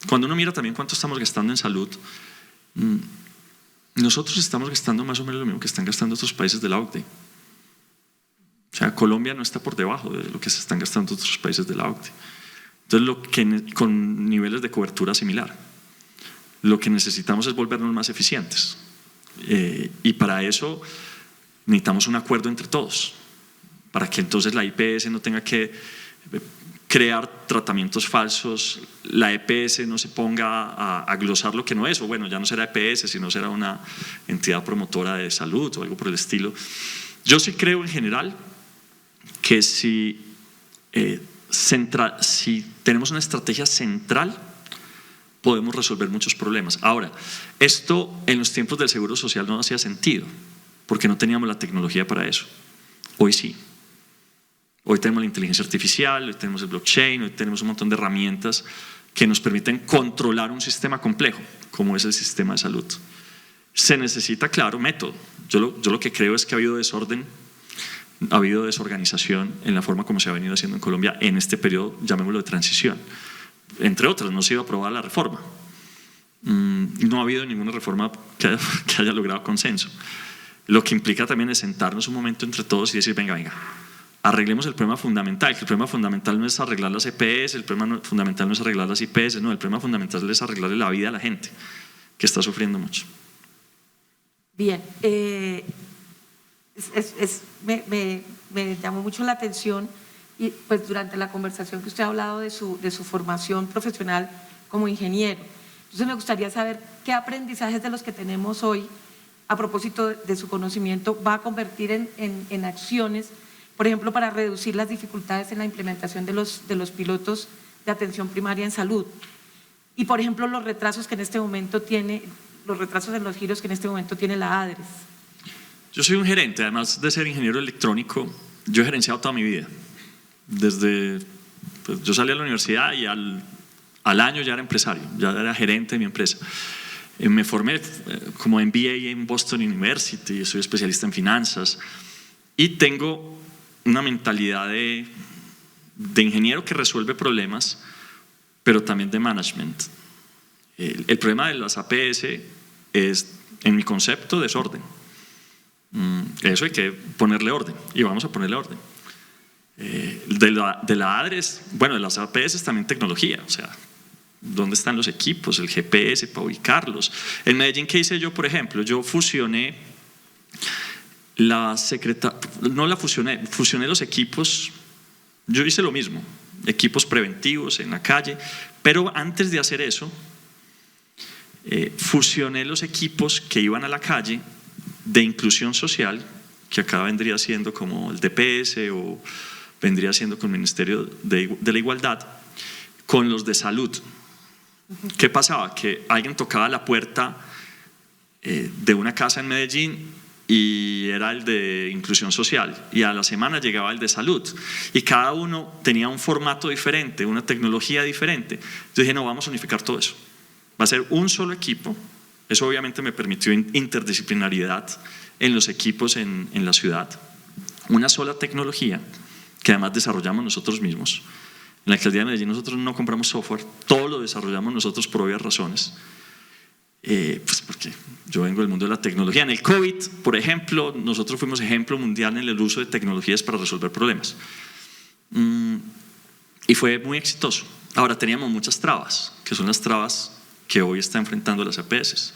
Cuando uno mira también cuánto estamos gastando en salud, nosotros estamos gastando más o menos lo mismo que están gastando otros países de la OCDE. O sea, Colombia no está por debajo de lo que se están gastando otros países de la OCDE. Entonces, con niveles de cobertura similar. Lo que necesitamos es volvernos más eficientes. Y para eso necesitamos un acuerdo entre todos, para que entonces la IPS no tenga que crear tratamientos falsos, la EPS no se ponga a glosar lo que no es, o bueno, ya no será EPS, sino será una entidad promotora de salud o algo por el estilo. Yo sí creo en general que si tenemos una estrategia central, podemos resolver muchos problemas. Ahora, esto en los tiempos del Seguro Social no hacía sentido, porque no teníamos la tecnología para eso. Hoy sí. Hoy tenemos la inteligencia artificial, hoy tenemos el blockchain, hoy tenemos un montón de herramientas que nos permiten controlar un sistema complejo, como es el sistema de salud. Se necesita, claro, método. Yo lo que creo es que ha habido desorden, ha habido desorganización en la forma como se ha venido haciendo en Colombia en este periodo, llamémoslo de transición. Entre otras, no se iba a aprobar la reforma. No ha habido ninguna reforma que haya logrado consenso. Lo que implica también es sentarnos un momento entre todos y decir, venga, arreglemos el problema fundamental, que el problema fundamental no es arreglar las EPS, el problema fundamental no es arreglar las IPS, no, el problema fundamental es arreglarle la vida a la gente, que está sufriendo mucho. Bien, me llamó mucho la atención y pues durante la conversación que usted ha hablado de su formación profesional como ingeniero. Entonces me gustaría saber qué aprendizajes de los que tenemos hoy, a propósito de su conocimiento, va a convertir en acciones, por ejemplo, para reducir las dificultades en la implementación de los pilotos de atención primaria en salud. Y, por ejemplo, los retrasos que en este momento tiene, los retrasos en los giros que en este momento tiene la ADRES. Yo soy un gerente, además de ser ingeniero electrónico, yo he gerenciado toda mi vida. Desde, pues, yo salí a la universidad y al año ya era empresario, ya era gerente de mi empresa. Me formé como MBA en Boston University, soy especialista en finanzas y tengo una mentalidad de ingeniero que resuelve problemas, pero también de management. El problema de las APS es, en mi concepto, desorden. Eso hay que ponerle orden y vamos a ponerle orden. De la ADRES, bueno, de las APS también tecnología, o sea, ¿dónde están los equipos? El GPS para ubicarlos. En Medellín, ¿qué hice yo, por ejemplo? Yo fusioné fusioné los equipos. Yo hice lo mismo, equipos preventivos en la calle, pero antes de hacer eso, fusioné los equipos que iban a la calle de inclusión social, que acá vendría siendo como el DPS o vendría siendo con el Ministerio de la Igualdad, con los de salud. ¿Qué pasaba? Que alguien tocaba la puerta de una casa en Medellín y era el de inclusión social, y a la semana llegaba el de salud, y cada uno tenía un formato diferente, una tecnología diferente. Yo dije, no, vamos a unificar todo eso, va a ser un solo equipo. Eso obviamente me permitió interdisciplinariedad en los equipos en la ciudad, una sola tecnología que además desarrollamos nosotros mismos. En la alcaldía de Medellín nosotros no compramos software, todo lo desarrollamos nosotros por obvias razones. Pues porque yo vengo del mundo de la tecnología. En el COVID, por ejemplo, nosotros fuimos ejemplo mundial en el uso de tecnologías para resolver problemas. Y fue muy exitoso. Ahora, teníamos muchas trabas, que son las trabas que hoy está enfrentando las APS.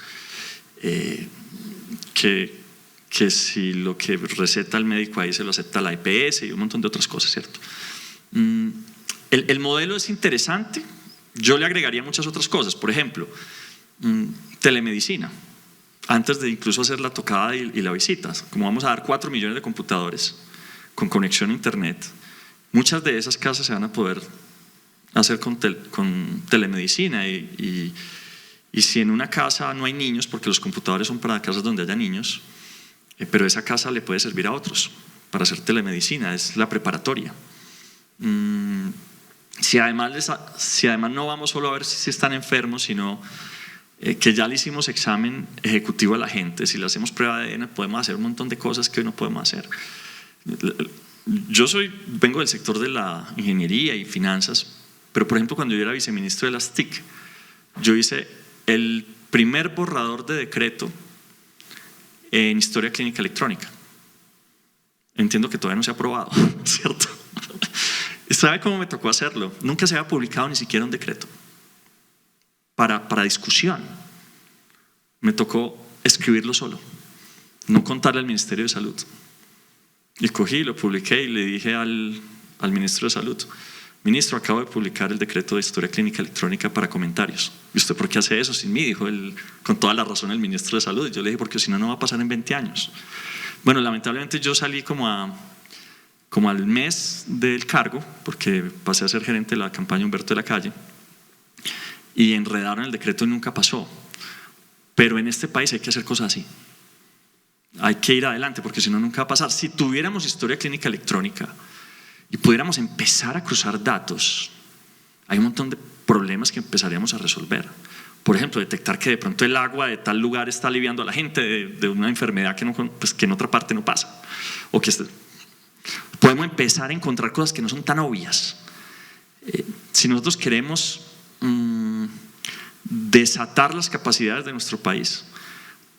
Que si lo que receta el médico ahí se lo acepta la EPS y un montón de otras cosas, ¿cierto? El modelo es interesante. Yo le agregaría muchas otras cosas. Por ejemplo, telemedicina, antes de incluso hacer la tocada y la visita. Como vamos a dar 4 millones de computadores con conexión a internet, muchas de esas casas se van a poder hacer con telemedicina y si en una casa no hay niños, porque los computadores son para casas donde haya niños, pero esa casa le puede servir a otros para hacer telemedicina, es la preparatoria. Si además no vamos solo a ver si están enfermos, sino que ya le hicimos examen ejecutivo a la gente, si le hacemos prueba de ADN, podemos hacer un montón de cosas que hoy no podemos hacer. Yo vengo del sector de la ingeniería y finanzas, pero por ejemplo cuando yo era viceministro de las TIC, yo hice el primer borrador de decreto en historia clínica electrónica. Entiendo que todavía no se ha aprobado, ¿cierto? ¿Sabe cómo me tocó hacerlo? Nunca se había publicado ni siquiera un decreto para discusión. Me tocó escribirlo solo, no contarle al Ministerio de Salud. Y cogí, lo publiqué y le dije al Ministro de Salud: Ministro, acabo de publicar el decreto de historia clínica electrónica para comentarios. ¿Y usted por qué hace eso sin mí? Dijo con toda la razón el Ministro de Salud. Y yo le dije: porque si no, no va a pasar en 20 años. Bueno, lamentablemente yo salí como al mes del cargo, porque pasé a ser gerente de la campaña Humberto de la Calle, y enredaron el decreto y nunca pasó. Pero en este país hay que hacer cosas así. Hay que ir adelante, porque si no, nunca va a pasar. Si tuviéramos historia clínica electrónica y pudiéramos empezar a cruzar datos, hay un montón de problemas que empezaríamos a resolver. Por ejemplo, detectar que de pronto el agua de tal lugar está aliviando a la gente de una enfermedad que en otra parte no pasa. O que podemos empezar a encontrar cosas que no son tan obvias. Si nosotros queremos desatar las capacidades de nuestro país,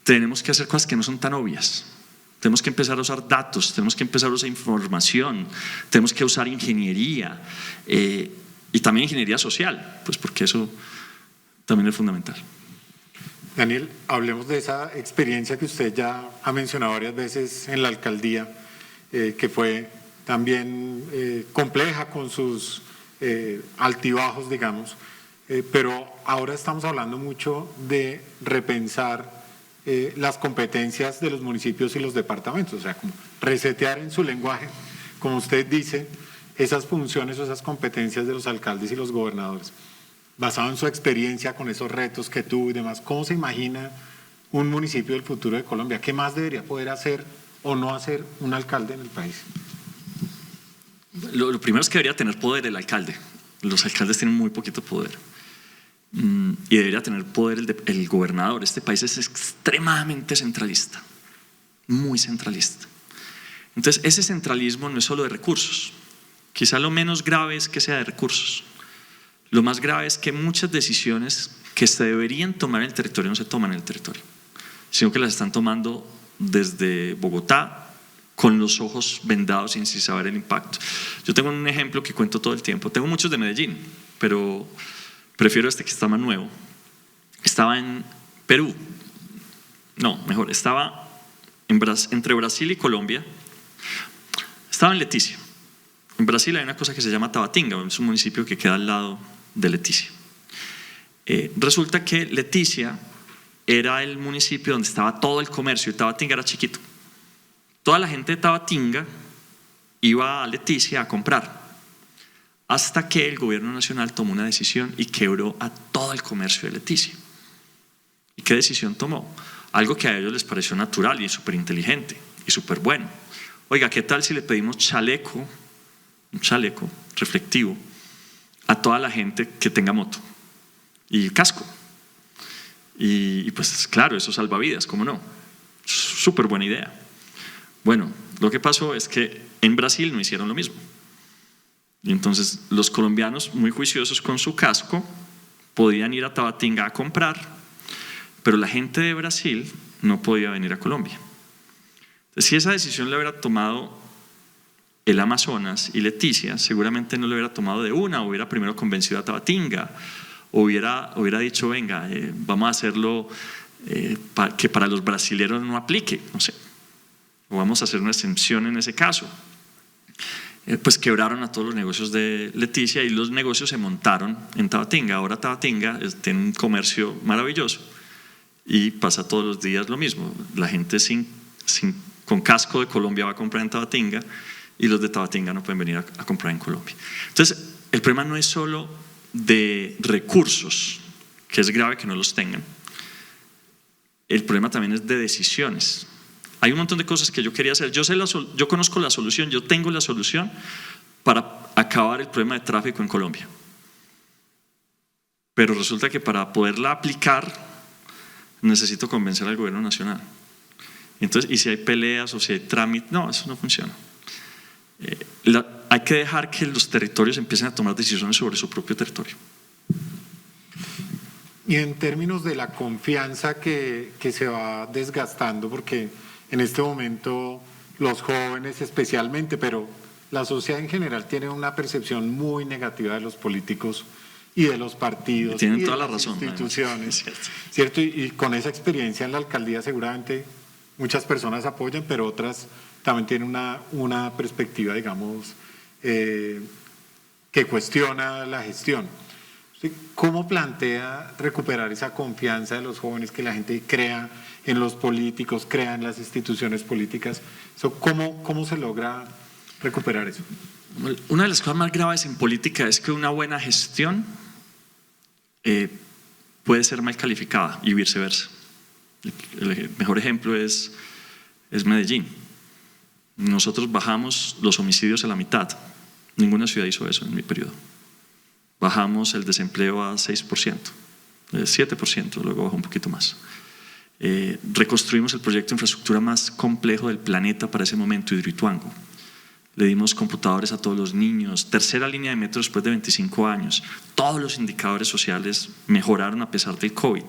tenemos que hacer cosas que no son tan obvias. Tenemos que empezar a usar datos, tenemos que empezar a usar información, tenemos que usar ingeniería y también ingeniería social, pues porque eso también es fundamental. Daniel, hablemos de esa experiencia que usted ya ha mencionado varias veces en la alcaldía, que fue también compleja con sus altibajos, digamos, pero ahora estamos hablando mucho de repensar las competencias de los municipios y los departamentos, o sea, como resetear en su lenguaje, como usted dice, esas funciones o esas competencias de los alcaldes y los gobernadores. Basado en su experiencia con esos retos que tuvo y demás, ¿cómo se imagina un municipio del futuro de Colombia? ¿Qué más debería poder hacer o no hacer un alcalde en el país? Lo primero es que debería tener poder el alcalde. Los alcaldes tienen muy poquito poder. Y debería tener poder el gobernador. Este país es extremadamente centralista, muy centralista. Entonces, ese centralismo no es solo de recursos. Quizá lo menos grave es que sea de recursos. Lo más grave es que muchas decisiones que se deberían tomar en el territorio no se toman en el territorio, sino que las están tomando desde Bogotá con los ojos vendados y sin saber el impacto. Yo tengo un ejemplo que cuento todo el tiempo. Tengo muchos de Medellín, pero prefiero este que está más nuevo. Estaba en Perú. No, mejor, estaba entre Brasil y Colombia. Estaba en Leticia. En Brasil hay una cosa que se llama Tabatinga, es un municipio que queda al lado de Leticia. Resulta que Leticia era el municipio donde estaba todo el comercio y Tabatinga era chiquito. Toda la gente de Tabatinga iba a Leticia a comprar, hasta que el gobierno nacional tomó una decisión y quebró a todo el comercio de Leticia. ¿Y qué decisión tomó? Algo que a ellos les pareció natural y súper inteligente y súper bueno. Oiga, ¿qué tal si le pedimos un chaleco reflectivo a toda la gente que tenga moto y casco? Y pues claro, eso salva vidas, ¿cómo no? Súper buena idea. Bueno, lo que pasó es que en Brasil no hicieron lo mismo. Y entonces los colombianos, muy juiciosos con su casco, podían ir a Tabatinga a comprar, pero la gente de Brasil no podía venir a Colombia. Entonces, si esa decisión la hubiera tomado el Amazonas y Leticia, seguramente no lo hubiera tomado de una, hubiera primero convencido a Tabatinga, hubiera dicho, venga, vamos a hacerlo que para los brasileños no aplique, no sé, o vamos a hacer una excepción en ese caso. Pues quebraron a todos los negocios de Leticia y los negocios se montaron en Tabatinga. Ahora Tabatinga tiene un comercio maravilloso y pasa todos los días lo mismo. La gente con casco de Colombia va a comprar en Tabatinga y los de Tabatinga no pueden venir a comprar en Colombia. Entonces, el problema no es solo de recursos, que es grave que no los tengan. El problema también es de decisiones. Hay un montón de cosas que yo quería hacer. Yo conozco la solución, yo tengo la solución para acabar el problema de tráfico en Colombia. Pero resulta que para poderla aplicar necesito convencer al gobierno nacional. Entonces, y si hay peleas o si hay trámites, no, eso no funciona. Hay que dejar que los territorios empiecen a tomar decisiones sobre su propio territorio. Y en términos de la confianza que se va desgastando, porque en este momento los jóvenes especialmente, pero la sociedad en general tiene una percepción muy negativa de los políticos y de los partidos Tienen y de toda la las razón, instituciones, además. ¿cierto? Y con esa experiencia en la alcaldía seguramente muchas personas apoyan, pero otras también tienen una perspectiva, digamos, que cuestiona la gestión. ¿Cómo plantea recuperar esa confianza de los jóvenes, que la gente crea en los políticos, crea en las instituciones políticas? ¿Cómo se logra recuperar eso? Una de las cosas más graves en política es que una buena gestión puede ser mal calificada y viceversa. El mejor ejemplo es Medellín. Nosotros bajamos los homicidios a la mitad. Ninguna ciudad hizo eso en mi periodo. Bajamos el desempleo a 6%, 7%, luego bajó un poquito más. Reconstruimos el proyecto de infraestructura más complejo del planeta para ese momento, Hidroituango. Le dimos computadores a todos los niños, tercera línea de metro después de 25 años. Todos los indicadores sociales mejoraron a pesar del COVID.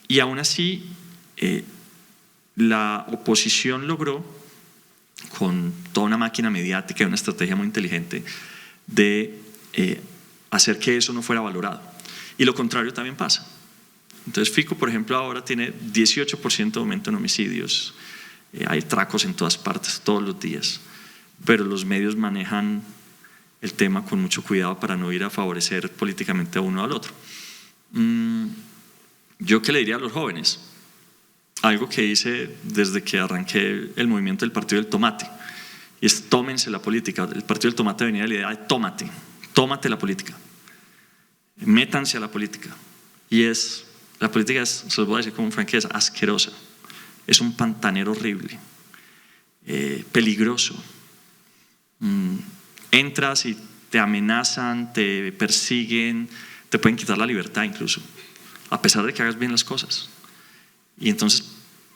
Y aún así, la oposición logró, con toda una máquina mediática y una estrategia muy inteligente, de hacer que eso no fuera valorado. Y lo contrario también pasa. Entonces Fico, por ejemplo, ahora tiene 18% de aumento en homicidios. Hay atracos en todas partes, todos los días. Pero los medios manejan el tema con mucho cuidado para no ir a favorecer políticamente a uno o al otro. Yo qué le diría a los jóvenes, algo que hice desde que arranqué el movimiento del Partido del Tomate, y es: tómense la política. El Partido del Tomate venía de la idea de tómate la política, métanse a la política. Y la política es, se los voy a decir con franqueza, asquerosa. Es un pantanero horrible, peligroso. Entras y te amenazan, te persiguen, te pueden quitar la libertad incluso, a pesar de que hagas bien las cosas. Y entonces,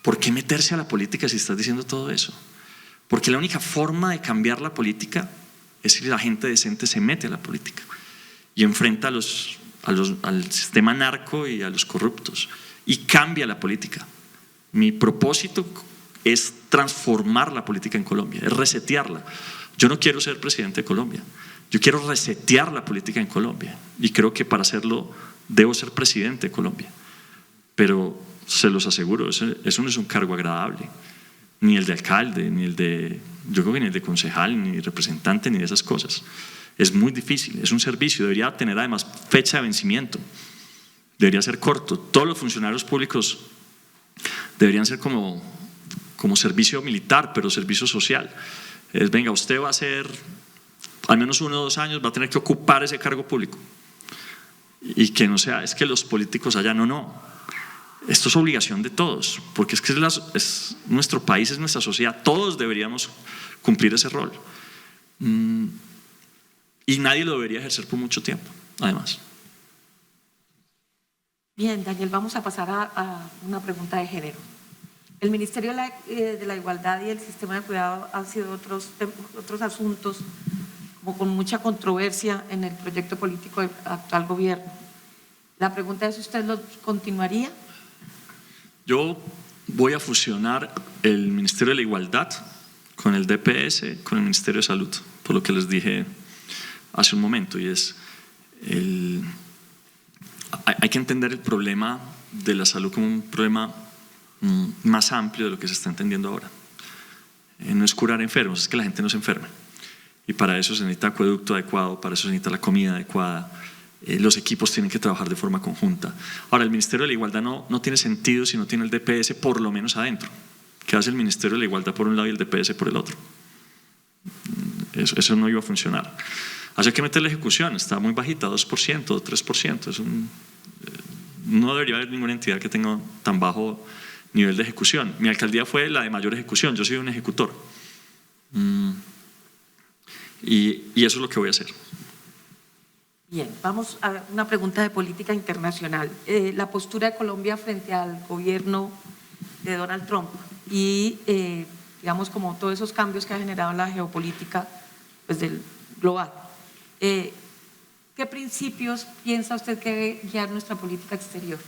¿por qué meterse a la política si estás diciendo todo eso? Porque la única forma de cambiar la política es si la gente decente se mete a la política y enfrenta al sistema narco y a los corruptos y cambia la política. Mi propósito es transformar la política en Colombia, es resetearla. Yo no quiero ser presidente de Colombia, yo quiero resetear la política en Colombia, y creo que para hacerlo debo ser presidente de Colombia. Pero se los aseguro, eso no es un cargo agradable, ni el de alcalde, yo creo que ni el de concejal, ni representante, ni de esas cosas. Es muy difícil, es un servicio, debería tener además fecha de vencimiento, debería ser corto. Todos los funcionarios públicos deberían ser como servicio militar, pero servicio social. Venga, usted va a hacer al menos 1 o 2 años, va a tener que ocupar ese cargo público. Y que no sea, es que los políticos allá, no. Esto es obligación de todos, porque es que es nuestro país, es nuestra sociedad, todos deberíamos cumplir ese rol. Y nadie lo debería ejercer por mucho tiempo, además. Bien, Daniel, vamos a pasar a una pregunta de género. El Ministerio de la Igualdad y el Sistema de Cuidado han sido otros asuntos como con mucha controversia en el proyecto político del actual gobierno. La pregunta es: ¿usted lo continuaría? Yo voy a fusionar el Ministerio de la Igualdad con el DPS, con el Ministerio de Salud, por lo que les dije hace un momento, y hay que entender el problema de la salud como un problema más amplio de lo que se está entendiendo ahora. No es curar enfermos, es que la gente no se enferme, y para eso se necesita acueducto adecuado, para eso se necesita la comida adecuada. Los equipos tienen que trabajar de forma conjunta. Ahora, el Ministerio de la Igualdad no tiene sentido si no tiene el DPS por lo menos adentro. ¿Qué hace el Ministerio de la Igualdad por un lado y el DPS por el otro? Eso no iba a funcionar. Así hay que meter la ejecución, está muy bajita, 2%, 3%. No debería haber ninguna entidad que tenga tan bajo nivel de ejecución. Mi alcaldía fue la de mayor ejecución, yo soy un ejecutor. Y eso es lo que voy a hacer. Bien, vamos a una pregunta de política internacional. La postura de Colombia frente al gobierno de Donald Trump y, digamos, como todos esos cambios que ha generado la geopolítica del global. ¿Qué principios piensa usted que debe guiar nuestra política exterior?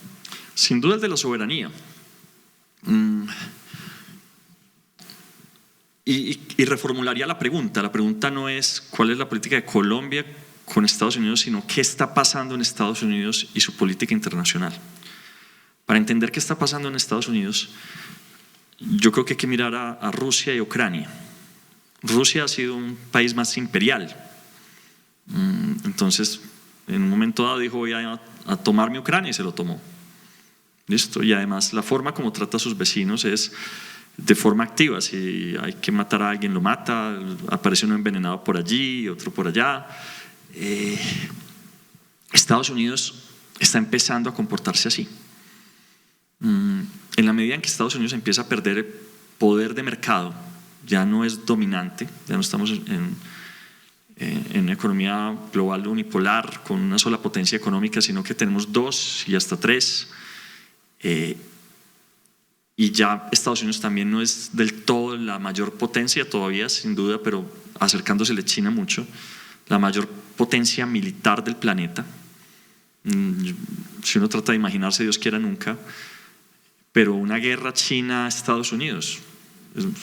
Sin duda el de la soberanía. y reformularía la pregunta. La pregunta no es cuál es la política de Colombia con Estados Unidos, sino qué está pasando en Estados Unidos y su política internacional. Para entender qué está pasando en Estados Unidos, yo creo que hay que mirar a Rusia y Ucrania. Rusia ha sido un país más imperial. Entonces, en un momento dado dijo voy a tomarme Ucrania y se lo tomó. ¿Listo? Y además la forma como trata a sus vecinos es de forma activa. Si hay que matar a alguien, lo mata. Aparece uno envenenado por allí, otro por allá. Estados Unidos está empezando a comportarse así. En la medida en que Estados Unidos empieza a perder el poder de mercado, ya no es dominante, ya no estamos en una economía global unipolar con una sola potencia económica, sino que tenemos 2 y hasta 3. Y ya Estados Unidos también no es del todo la mayor potencia todavía, sin duda, pero acercándosele China mucho, la mayor potencia militar del planeta. Si uno trata de imaginarse, Dios quiera nunca, pero una guerra China-Estados Unidos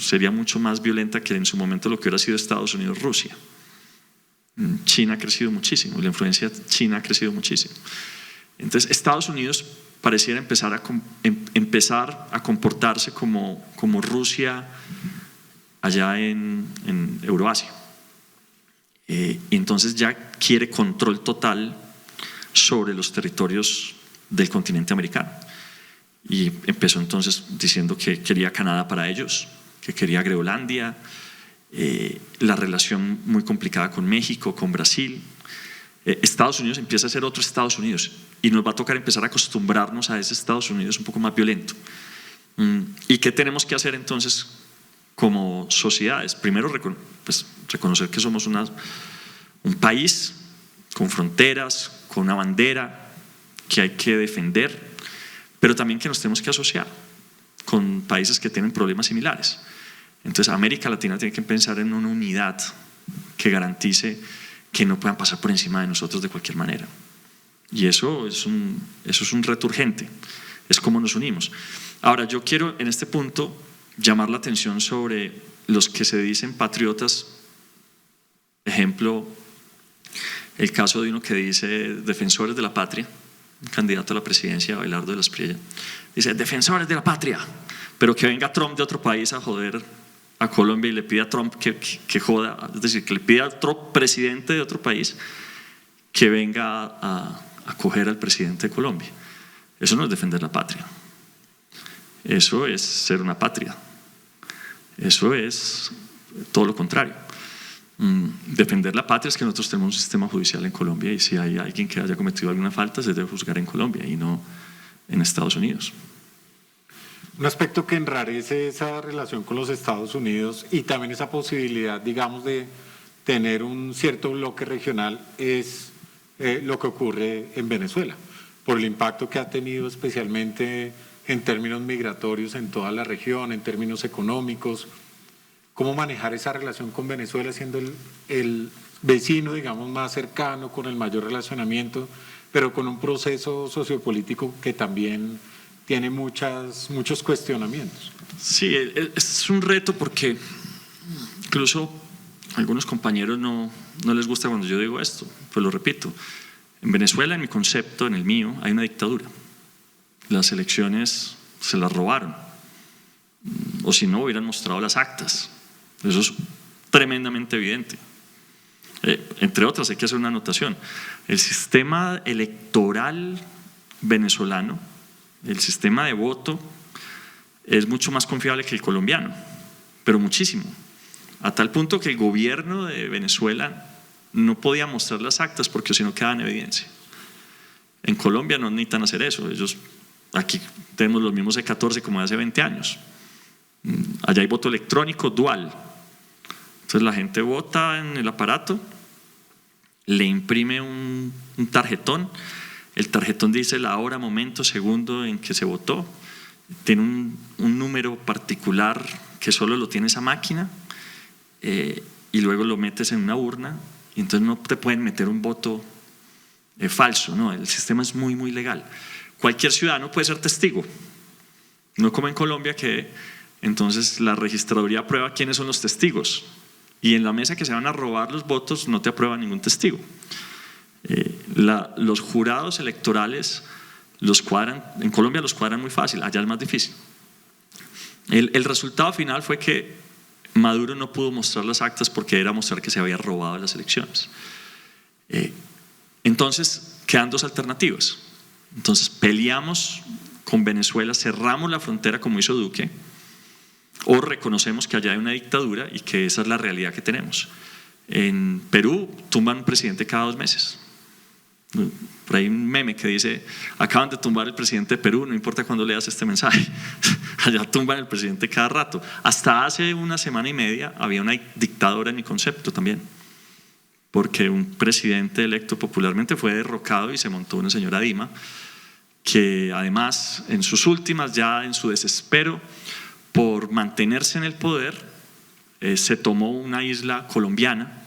sería mucho más violenta que en su momento lo que hubiera sido Estados Unidos-Rusia. China ha crecido muchísimo, la influencia china ha crecido muchísimo. Entonces Estados Unidos pareciera empezar a comportarse como Rusia allá en Euroasia. Y entonces ya quiere control total sobre los territorios del continente americano. Y empezó entonces diciendo que quería Canadá para ellos, que quería Groenlandia, la relación muy complicada con México, con Brasil. Estados Unidos empieza a ser otro Estados Unidos y nos va a tocar empezar a acostumbrarnos a ese Estados Unidos un poco más violento. ¿Y qué tenemos que hacer entonces como sociedades? Primero, reconocer que somos un país con fronteras, con una bandera que hay que defender, pero también que nos tenemos que asociar con países que tienen problemas similares. Entonces América Latina tiene que pensar en una unidad que garantice que no puedan pasar por encima de nosotros de cualquier manera. Y eso es un reto urgente, es cómo nos unimos. Ahora, yo quiero en este punto llamar la atención sobre los que se dicen patriotas. Ejemplo, el caso de uno que dice defensores de la patria, un candidato a la presidencia, Abelardo de la Espriella, dice defensores de la patria, pero que venga Trump de otro país a joder a Colombia y le pide a Trump que joda, es decir, que le pide a otro presidente de otro país que venga a coger al presidente de Colombia. Eso no es defender la patria, eso es ser una patria, eso es todo lo contrario. Defender la patria es que nosotros tenemos un sistema judicial en Colombia y si hay alguien que haya cometido alguna falta se debe juzgar en Colombia y no en Estados Unidos. Un aspecto que enrarece esa relación con los Estados Unidos y también esa posibilidad, digamos, de tener un cierto bloque regional es lo que ocurre en Venezuela, por el impacto que ha tenido especialmente en términos migratorios en toda la región, en términos económicos. ¿Cómo manejar esa relación con Venezuela siendo el vecino, digamos, más cercano, con el mayor relacionamiento, pero con un proceso sociopolítico que también tiene muchos cuestionamientos? Sí, es un reto porque incluso a algunos compañeros no les gusta cuando yo digo esto, pues lo repito. En Venezuela, en mi concepto, en el mío, hay una dictadura. Las elecciones se las robaron, o si no, hubieran mostrado las actas. Eso es tremendamente evidente. Entre otras, hay que hacer una anotación. El sistema electoral venezolano, el sistema de voto, es mucho más confiable que el colombiano, pero muchísimo. A tal punto que el gobierno de Venezuela no podía mostrar las actas porque si no quedaban en evidencia. En Colombia no necesitan hacer eso. Aquí tenemos los mismos E14 como de hace 20 años. Allá hay voto electrónico dual. Entonces la gente vota en el aparato, le imprime un tarjetón, el tarjetón dice la hora, momento, segundo en que se votó, tiene un número particular que solo lo tiene esa máquina y luego lo metes en una urna y entonces no te pueden meter un voto falso, no, el sistema es muy, muy legal. Cualquier ciudadano puede ser testigo, no como en Colombia que entonces la registraduría aprueba quiénes son los testigos, y en la mesa que se van a robar los votos no te aprueba ningún testigo. Los jurados electorales los cuadran, en Colombia los cuadran muy fácil, allá es más difícil. El resultado final fue que Maduro no pudo mostrar las actas porque era mostrar que se había robado las elecciones. Entonces quedan dos alternativas. Entonces peleamos con Venezuela, cerramos la frontera como hizo Duque, o reconocemos que allá hay una dictadura y que esa es la realidad que tenemos. En Perú tumban un presidente cada 2 meses. Por ahí un meme que dice: acaban de tumbar el presidente de Perú, no importa cuándo leas este mensaje. Allá tumban el presidente cada rato. Hasta hace 1 semana y media había una dictadura en mi concepto también, porque un presidente electo popularmente fue derrocado y se montó una señora Dima, que además en sus últimas, ya en su desespero por mantenerse en el poder, se tomó una isla colombiana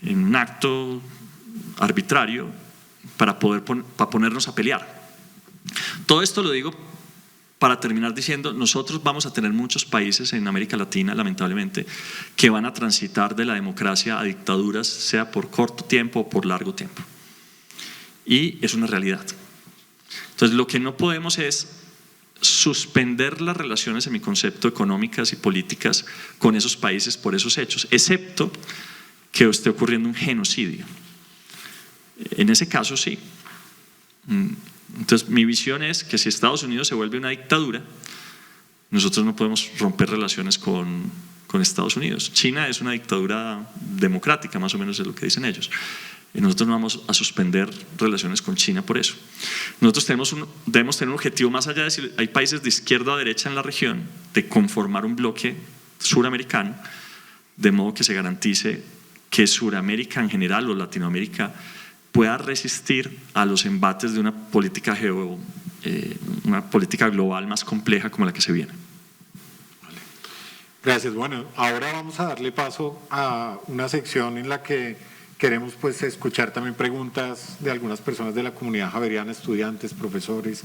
en un acto arbitrario para ponernos a pelear. Todo esto lo digo para terminar diciendo: nosotros vamos a tener muchos países en América Latina, lamentablemente, que van a transitar de la democracia a dictaduras, sea por corto tiempo o por largo tiempo. Y es una realidad. Entonces, lo que no podemos es suspender las relaciones, en mi concepto, económicas y políticas con esos países por esos hechos, excepto que esté ocurriendo un genocidio. En ese caso sí. Entonces mi visión es que si Estados Unidos se vuelve una dictadura, nosotros no podemos romper relaciones con Estados Unidos. China es una dictadura democrática, más o menos es lo que dicen ellos. Y nosotros no vamos a suspender relaciones con China por eso. Nosotros debemos tener un objetivo más allá de si hay países de izquierda o derecha en la región, de conformar un bloque suramericano, de modo que se garantice que Suramérica en general o Latinoamérica pueda resistir a los embates de una política global más compleja como la que se viene. Gracias. Bueno, ahora vamos a darle paso a una sección en la que queremos pues escuchar también preguntas de algunas personas de la comunidad javeriana, estudiantes, profesores,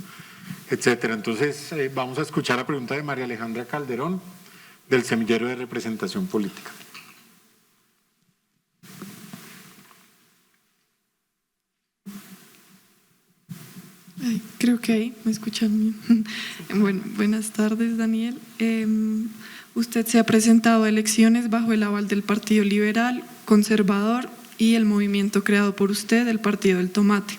etcétera. Entonces vamos a escuchar la pregunta de María Alejandra Calderón del Semillero de Representación Política. Creo que ahí me escuchan bien. Bueno, buenas tardes, Daniel. Usted se ha presentado a elecciones bajo el aval del Partido Liberal, Conservador y el movimiento creado por usted, el Partido del Tomate.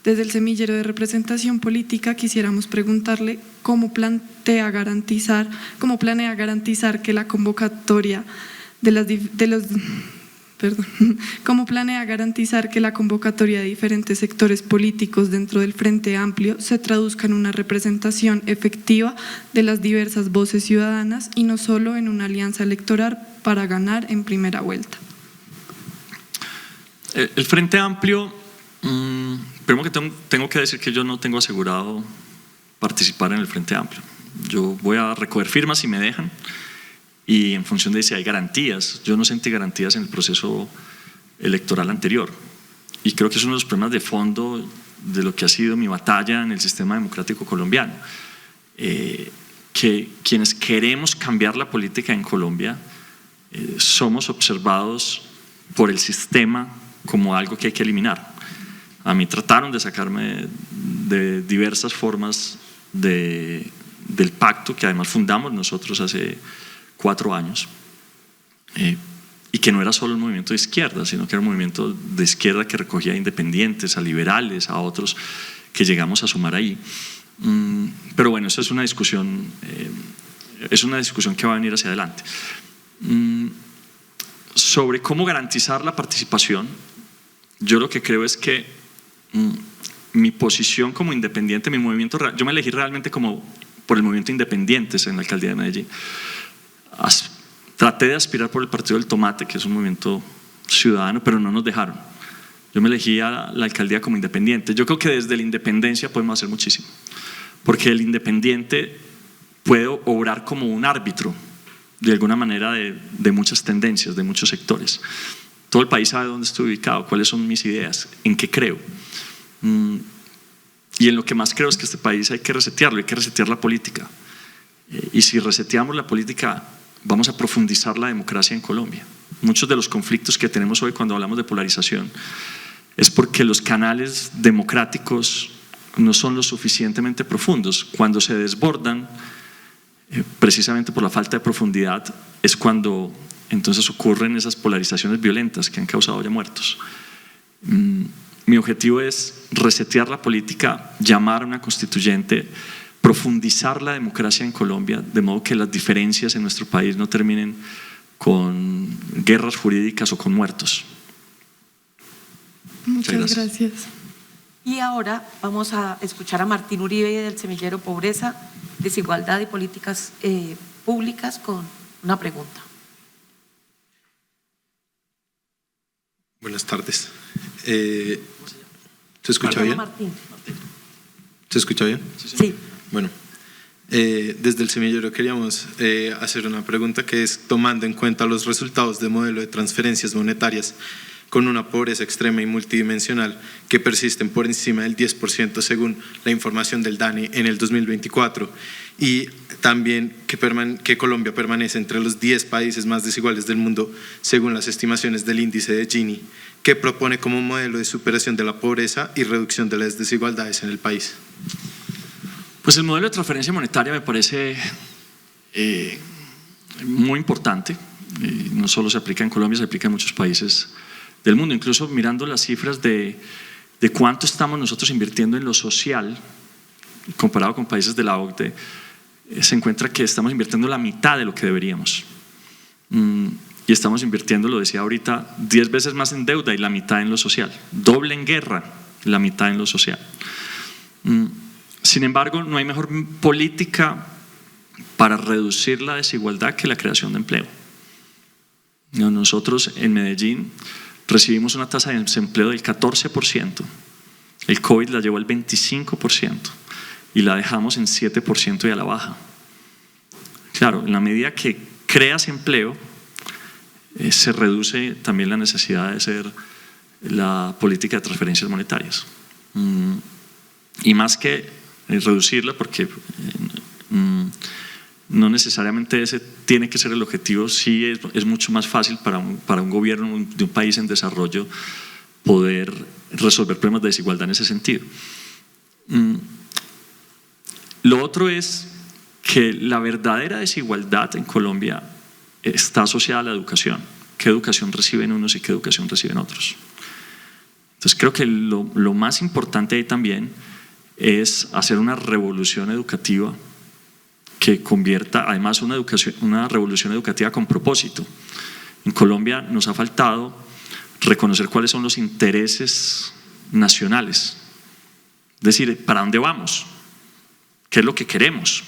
Desde el Semillero de Representación Política quisiéramos preguntarle cómo planea garantizar que la convocatoria ¿Cómo planea garantizar que la convocatoria de diferentes sectores políticos dentro del Frente Amplio se traduzca en una representación efectiva de las diversas voces ciudadanas y no solo en una alianza electoral para ganar en primera vuelta? El Frente Amplio, primero que tengo que decir que yo no tengo asegurado participar en el Frente Amplio. Yo voy a recoger firmas si me dejan, y en función de si hay garantías. Yo no sentí garantías en el proceso electoral anterior, y creo que es uno de los problemas de fondo de lo que ha sido mi batalla en el sistema democrático colombiano, que quienes queremos cambiar la política en Colombia somos observados por el sistema como algo que hay que eliminar. A mí trataron de sacarme de diversas formas del pacto que además fundamos nosotros hace 4 años, y que no era solo un movimiento de izquierda, sino que era un movimiento de izquierda que recogía a independientes, a liberales, a otros que llegamos a sumar ahí. Pero bueno, eso es una discusión que va a venir hacia adelante. Sobre cómo garantizar la participación, yo lo que creo es que mi posición como independiente, mi movimiento, yo me elegí realmente como por el movimiento Independientes en la alcaldía de Medellín. Traté de aspirar por el Partido del Tomate, que es un movimiento ciudadano, pero no nos dejaron. Yo me elegí a la alcaldía como independiente. Yo creo que desde la independencia podemos hacer muchísimo, porque el independiente puede obrar como un árbitro, de alguna manera, de muchas tendencias, de muchos sectores. Todo el país sabe dónde estoy ubicado, cuáles son mis ideas, en qué creo. Y en lo que más creo es que este país hay que resetearlo, hay que resetear la política. Y si reseteamos la política, vamos a profundizar la democracia en Colombia. Muchos de los conflictos que tenemos hoy cuando hablamos de polarización es porque los canales democráticos no son lo suficientemente profundos. Cuando se desbordan, precisamente por la falta de profundidad, es cuando entonces ocurren esas polarizaciones violentas que han causado ya muertos. Mi objetivo es resetear la política, llamar a una constituyente, profundizar la democracia en Colombia, de modo que las diferencias en nuestro país no terminen con guerras jurídicas o con muertos. Muchas gracias. Y ahora vamos a escuchar a Martín Uribe del Semillero Pobreza, Desigualdad y Políticas Públicas con una pregunta. Buenas tardes. ¿Se escucha bien? Martín. ¿Se escucha bien? Sí. Bueno, desde el semillero queríamos hacer una pregunta que es, tomando en cuenta los resultados de modelo de transferencias monetarias con una pobreza extrema y multidimensional que persisten por encima del 10% según la información del DANE en el 2024, y también que Colombia permanece entre los 10 países más desiguales del mundo según las estimaciones del índice de Gini, que propone como modelo de superación de la pobreza y reducción de las desigualdades en el país. Pues el modelo de transferencia monetaria me parece muy importante. No solo se aplica en Colombia, se aplica en muchos países del mundo. Incluso mirando las cifras de cuánto estamos nosotros invirtiendo en lo social, comparado con países de la OCDE, se encuentra que estamos invirtiendo la mitad de lo que deberíamos. Y estamos invirtiendo, lo decía ahorita, 10 veces más en deuda y la mitad en lo social. Doble en guerra, la mitad en lo social. Sin embargo, no hay mejor política para reducir la desigualdad que la creación de empleo. Nosotros en Medellín recibimos una tasa de desempleo del 14%. El COVID la llevó al 25% y la dejamos en 7% y a la baja. Claro, en la medida que creas empleo, se reduce también la necesidad de hacer la política de transferencias monetarias. Y más que reducirla, porque no necesariamente ese tiene que ser el objetivo, sí es mucho más fácil para un gobierno de un país en desarrollo poder resolver problemas de desigualdad en ese sentido. Lo otro es que la verdadera desigualdad en Colombia está asociada a la educación. ¿Qué educación reciben unos y qué educación reciben otros? Entonces creo que lo más importante ahí también es hacer una revolución educativa que convierta además una revolución educativa con propósito. En Colombia nos ha faltado reconocer cuáles son los intereses nacionales, es decir, ¿para dónde vamos? ¿Qué es lo que queremos?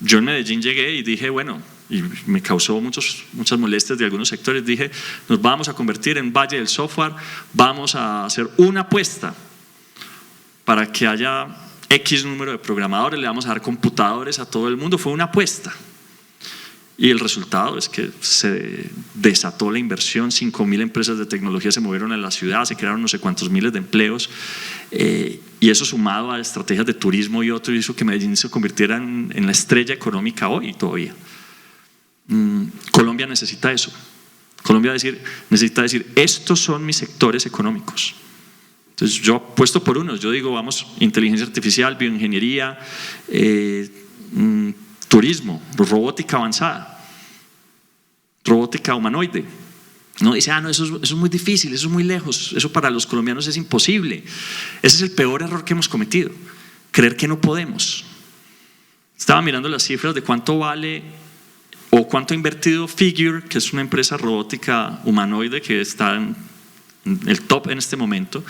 Yo en Medellín llegué y dije, bueno, y me causó muchas molestias de algunos sectores, dije, nos vamos a convertir en Valle del Software, vamos a hacer una apuesta para que haya X número de programadores, le vamos a dar computadores a todo el mundo. Fue una apuesta y el resultado es que se desató la inversión, 5.000 empresas de tecnología se movieron a la ciudad, se crearon no sé cuántos miles de empleos, y eso sumado a estrategias de turismo y otro hizo que Medellín se convirtiera en la estrella económica hoy todavía. Colombia necesita eso. Colombia necesita decir, estos son mis sectores económicos. Entonces yo apuesto por unos, yo digo, vamos, inteligencia artificial, bioingeniería, turismo, robótica avanzada, robótica humanoide. No dice, no, eso es muy difícil, eso es muy lejos, eso para los colombianos es imposible. Ese es el peor error que hemos cometido, creer que no podemos. Estaba mirando las cifras de cuánto vale o cuánto ha invertido Figure, que es una empresa robótica humanoide que está en el top en este momento,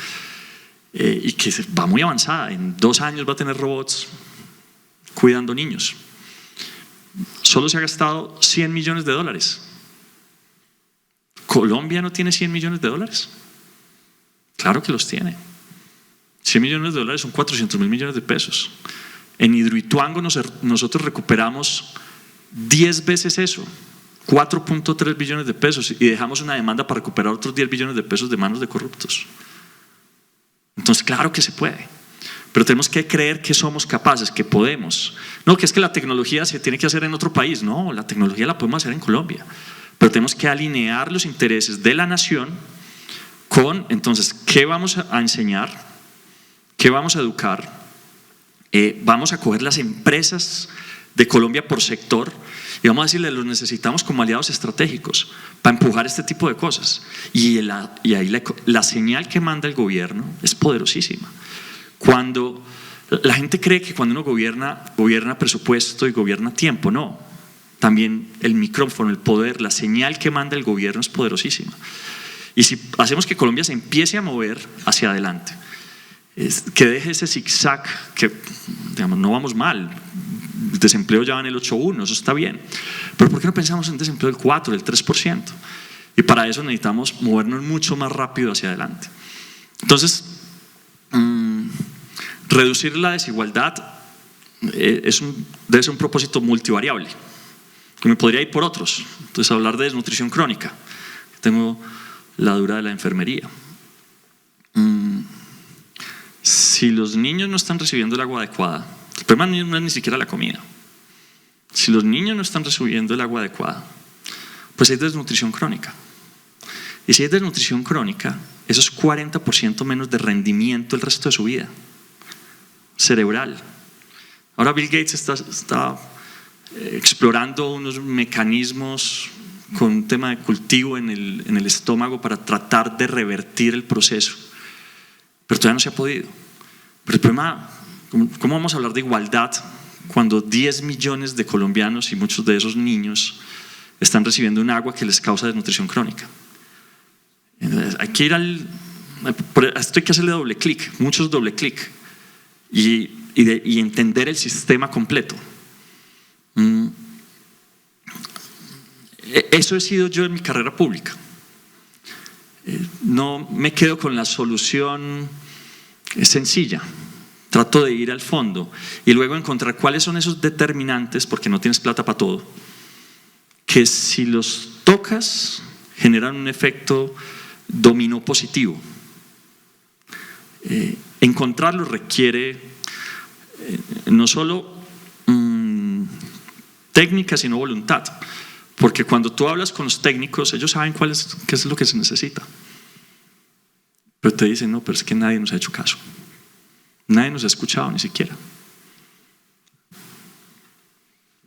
y que va muy avanzada. En 2 años va a tener robots cuidando niños. Solo se ha gastado $100 millones. ¿Colombia no tiene $100 millones? Claro que los tiene. $100 millones son 400.000 millones de pesos. En Hidroituango nosotros recuperamos 10 veces eso, 4.3 billones de pesos, y dejamos una demanda para recuperar otros 10 billones de pesos de manos de corruptos. Entonces claro que se puede, pero tenemos que creer que somos capaces, que podemos. No, que es que la tecnología se tiene que hacer en otro país. No, la tecnología la podemos hacer en Colombia, pero tenemos que alinear los intereses de la nación con, entonces, ¿qué vamos a enseñar? ¿Qué vamos a educar? Vamos a coger las empresas de Colombia por sector y vamos a decirle, los necesitamos como aliados estratégicos para empujar este tipo de cosas. Y ahí la señal que manda el gobierno es poderosísima. Cuando la gente cree que cuando uno gobierna presupuesto y gobierna tiempo, no. También el micrófono, el poder, la señal que manda el gobierno es poderosísima. Y si hacemos que Colombia se empiece a mover hacia adelante, que deje ese zigzag, que digamos, no vamos mal, el desempleo ya va en el 8,1, eso está bien, pero ¿por qué no pensamos en desempleo del 4, del 3%? Y para eso necesitamos movernos mucho más rápido hacia adelante. Entonces, reducir la desigualdad debe ser un propósito multivariable, que me podría ir por otros. Entonces, hablar de desnutrición crónica, tengo la dura de la enfermería. Si los niños no están recibiendo el agua adecuada, el problema no es ni siquiera la comida. Si los niños no están recibiendo el agua adecuada, pues hay desnutrición crónica. Y si hay desnutrición crónica, eso es 40% menos de rendimiento el resto de su vida, cerebral. Ahora Bill Gates está explorando unos mecanismos con un tema de cultivo en el estómago para tratar de revertir el proceso, pero todavía no se ha podido. Pero el problema, ¿cómo vamos a hablar de igualdad cuando 10 millones de colombianos y muchos de esos niños están recibiendo un agua que les causa desnutrición crónica? Entonces, hay que ir esto hay que hacerle doble clic, muchos doble clic, y entender el sistema completo. Eso he sido yo en mi carrera pública. No me quedo con la solución sencilla, trato de ir al fondo y luego encontrar cuáles son esos determinantes, porque no tienes plata para todo, que si los tocas generan un efecto dominó positivo. Encontrarlo requiere no solo técnica, sino voluntad. Porque cuando tú hablas con los técnicos, ellos saben qué es lo que se necesita. Pero te dicen, no, pero es que nadie nos ha hecho caso. Nadie nos ha escuchado ni siquiera.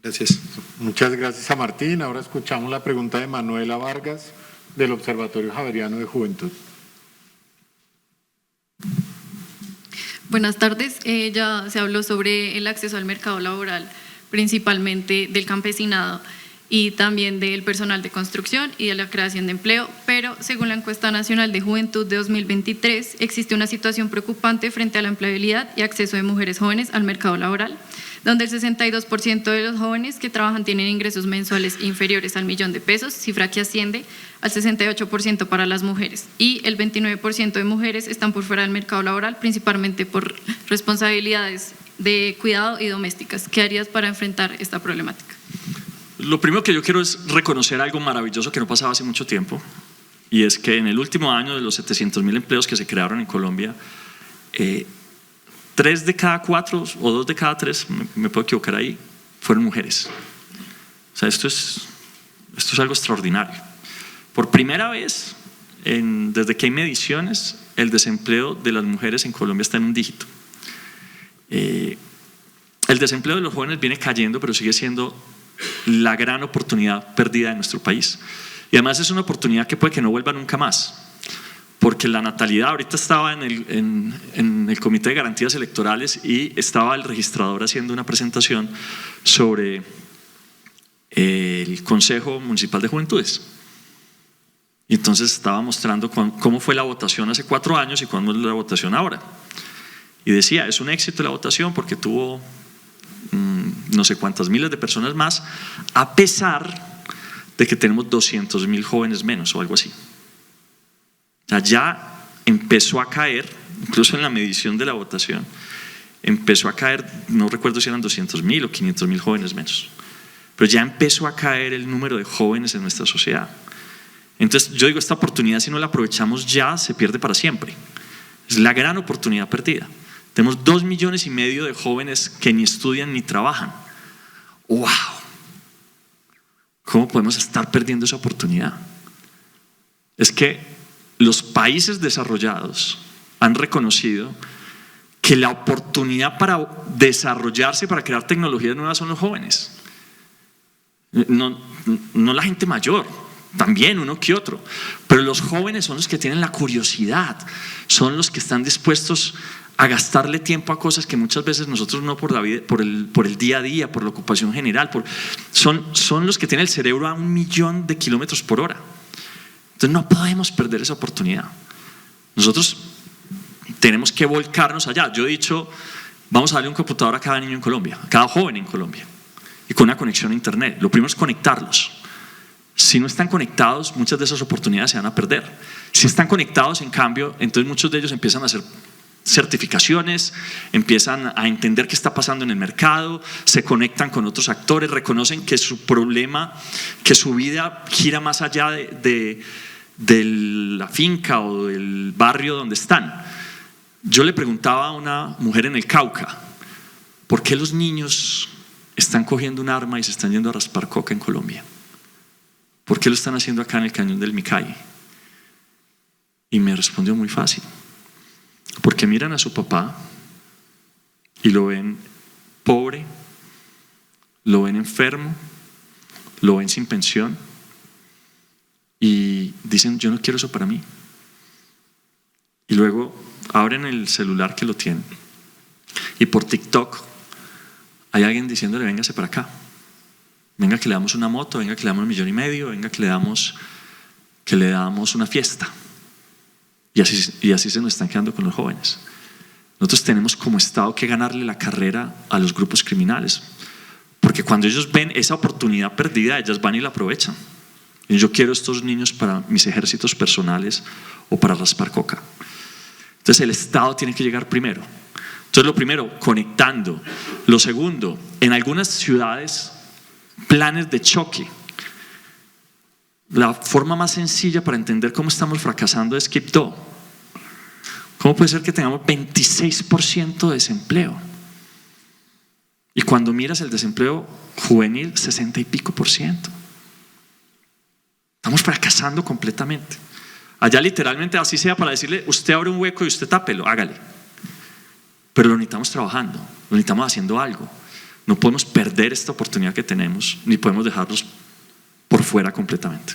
Gracias. Muchas gracias a Martín. Ahora escuchamos la pregunta de Manuela Vargas del Observatorio Javeriano de Juventud. Buenas tardes. Ya se habló sobre el acceso al mercado laboral, principalmente del campesinado y también del personal de construcción y de la creación de empleo, pero según la encuesta nacional de juventud de 2023, existe una situación preocupante frente a la empleabilidad y acceso de mujeres jóvenes al mercado laboral, donde el 62% de los jóvenes que trabajan tienen ingresos mensuales inferiores al $1.000.000, cifra que asciende al 68% para las mujeres, y el 29% de mujeres están por fuera del mercado laboral, principalmente por responsabilidades de cuidado y domésticas. ¿Qué harías para enfrentar esta problemática? Lo primero que yo quiero es reconocer algo maravilloso que no pasaba hace mucho tiempo, y es que en el último año, de los 700.000 empleos que se crearon en Colombia, 3 de cada 4 o 2 de cada 3, me puedo equivocar ahí, fueron mujeres. O sea, esto es algo extraordinario. Por primera vez, desde que hay mediciones, el desempleo de las mujeres en Colombia está en un dígito. El desempleo de los jóvenes viene cayendo, pero sigue siendo la gran oportunidad perdida de nuestro país. Y además es una oportunidad que puede que no vuelva nunca más, porque la natalidad, ahorita estaba en el Comité de Garantías Electorales y estaba el registrador haciendo una presentación sobre el Consejo Municipal de Juventudes. Y entonces estaba mostrando cómo fue la votación hace 4 años y cómo es la votación ahora. Y decía, es un éxito la votación porque tuvo no sé cuántas miles de personas más, a pesar de que tenemos 200.000 jóvenes menos o algo así. O sea, ya empezó a caer, incluso en la medición de la votación, empezó a caer, no recuerdo si eran 200.000 o 500.000 jóvenes menos, pero ya empezó a caer el número de jóvenes en nuestra sociedad. Entonces yo digo, esta oportunidad, si no la aprovechamos ya, se pierde para siempre. Es la gran oportunidad perdida. Tenemos 2,5 millones de jóvenes que ni estudian ni trabajan. ¡Wow! ¿Cómo podemos estar perdiendo esa oportunidad? Es que los países desarrollados han reconocido que la oportunidad para desarrollarse, para crear tecnologías nuevas son los jóvenes. No la gente mayor, también uno que otro, pero los jóvenes son los que tienen la curiosidad, son los que están dispuestos a gastarle tiempo a cosas que muchas veces nosotros no por la vida, por el día a día, por la ocupación general, son los que tienen el cerebro a 1.000.000 de kilómetros por hora. Entonces no podemos perder esa oportunidad. Nosotros tenemos que volcarnos allá. Yo he dicho, vamos a darle un computador a cada niño en Colombia, a cada joven en Colombia, y con una conexión a internet. Lo primero es conectarlos. Si no están conectados, muchas de esas oportunidades se van a perder. Si están conectados, en cambio, entonces muchos de ellos empiezan a hacer certificaciones, empiezan a entender qué está pasando en el mercado, se conectan con otros actores, reconocen que su problema, que su vida gira más allá de la finca o del barrio donde están. Yo le preguntaba a una mujer en el Cauca, ¿por qué los niños están cogiendo un arma y se están yendo a raspar coca en Colombia? ¿Por qué lo están haciendo acá en el cañón del Micay? Y me respondió muy fácil. Porque miran a su papá y lo ven pobre, lo ven enfermo, lo ven sin pensión y dicen, yo no quiero eso para mí. Y luego abren el celular que lo tienen y por TikTok hay alguien diciéndole, véngase para acá, venga que le damos una moto, venga que le damos 1,5 millones, venga que le damos una fiesta. Y así se nos están quedando con los jóvenes. Nosotros tenemos como Estado que ganarle la carrera a los grupos criminales, porque cuando ellos ven esa oportunidad perdida, ellas van y la aprovechan. Y yo quiero estos niños para mis ejércitos personales o para raspar coca. Entonces el Estado tiene que llegar primero. Entonces lo primero, conectando. Lo segundo, en algunas ciudades, planes de choque. La forma más sencilla para entender cómo estamos fracasando es Quibdó. ¿Cómo puede ser que tengamos 26% de desempleo? Y cuando miras el desempleo juvenil, 60 y pico %. Estamos fracasando completamente. Allá literalmente así sea para decirle, usted abre un hueco y usted tápelo, hágale. Pero lo necesitamos trabajando, lo necesitamos haciendo algo. No podemos perder esta oportunidad que tenemos, ni podemos dejarlos por fuera completamente.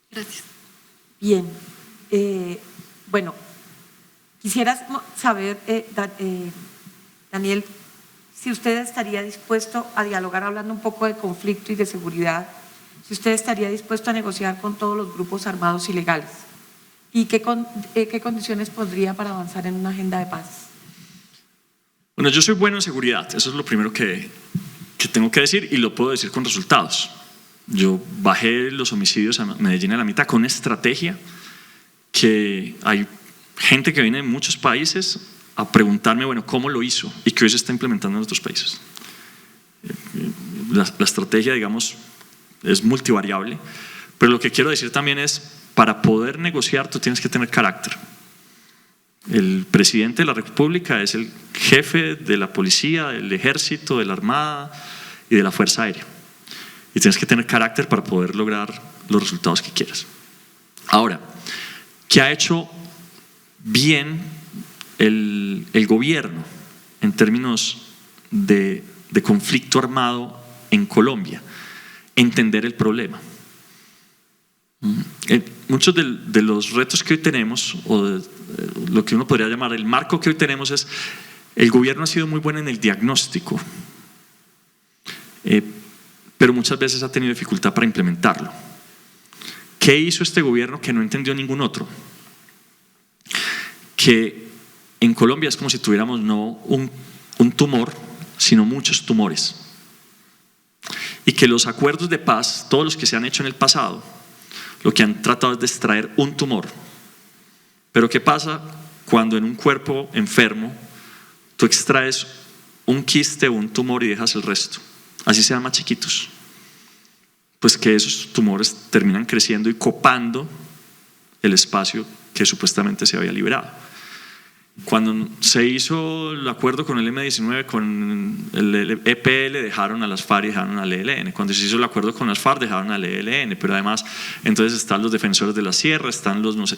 Gracias. Bien, bueno, quisiera saber, Daniel, si usted estaría dispuesto a dialogar hablando un poco de conflicto y de seguridad, si usted estaría dispuesto a negociar con todos los grupos armados ilegales y qué condiciones pondría para avanzar en una agenda de paz. Bueno, yo soy bueno en seguridad, eso es lo primero que tengo que decir y lo puedo decir con resultados. Yo bajé los homicidios a Medellín a la mitad con una estrategia que hay gente que viene de muchos países a preguntarme, bueno, ¿cómo lo hizo? Y que hoy se está implementando en otros países. La estrategia, digamos, es multivariable, pero lo que quiero decir también es, para poder negociar tú tienes que tener carácter. El presidente de la República es el jefe de la policía, del ejército, de la armada y de la fuerza aérea. Y tienes que tener carácter para poder lograr los resultados que quieras. Ahora, ¿qué ha hecho bien el gobierno en términos de conflicto armado en Colombia? Entender el problema. Muchos de los retos que hoy tenemos, o de lo que uno podría llamar el marco que hoy tenemos, es el gobierno ha sido muy bueno en el diagnóstico, pero muchas veces ha tenido dificultad para implementarlo. ¿Qué hizo este gobierno que no entendió ningún otro? Que en Colombia es como si tuviéramos no un tumor, sino muchos tumores. Y que los acuerdos de paz, todos los que se han hecho en el pasado, lo que han tratado es de extraer un tumor. Pero ¿qué pasa cuando en un cuerpo enfermo tú extraes un quiste o un tumor y dejas el resto? Así sean más chiquitos. Pues que esos tumores terminan creciendo y copando el espacio que supuestamente se había liberado. Cuando se hizo el acuerdo con el M-19, con el EPL, dejaron a las FARC y dejaron al ELN. Cuando se hizo el acuerdo con las FARC, dejaron al ELN. Pero además, entonces están los defensores de la sierra, están los no sé.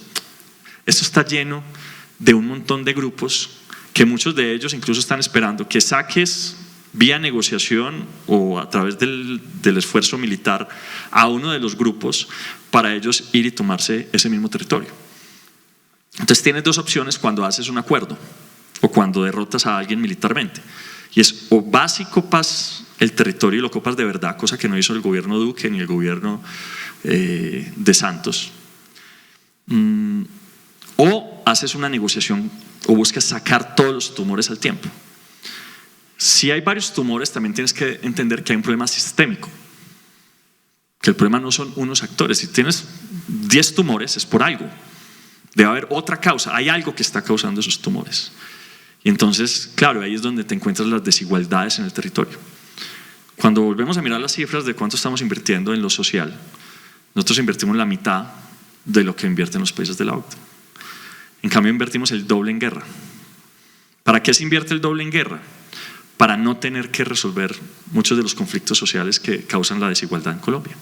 Esto está lleno de un montón de grupos que muchos de ellos incluso están esperando que saques vía negociación o a través del esfuerzo militar a uno de los grupos para ellos ir y tomarse ese mismo territorio. Entonces tienes dos opciones cuando haces un acuerdo o cuando derrotas a alguien militarmente, y es o vas y copas el territorio y lo copas de verdad, cosa que no hizo el gobierno Duque ni el gobierno de Santos, o haces una negociación o buscas sacar todos los tumores al tiempo. Si hay varios tumores, también tienes que entender que hay un problema sistémico, que el problema no son unos actores. Si tienes 10 tumores es por algo. Debe haber otra causa, hay algo que está causando esos tumores. Y entonces, claro, ahí es donde te encuentras las desigualdades en el territorio. Cuando volvemos a mirar las cifras de cuánto estamos invirtiendo en lo social, nosotros invertimos la mitad de lo que invierten los países de la OCDE. En cambio, invertimos el doble en guerra. ¿Para qué se invierte el doble en guerra? Para no tener que resolver muchos de los conflictos sociales que causan la desigualdad en Colombia.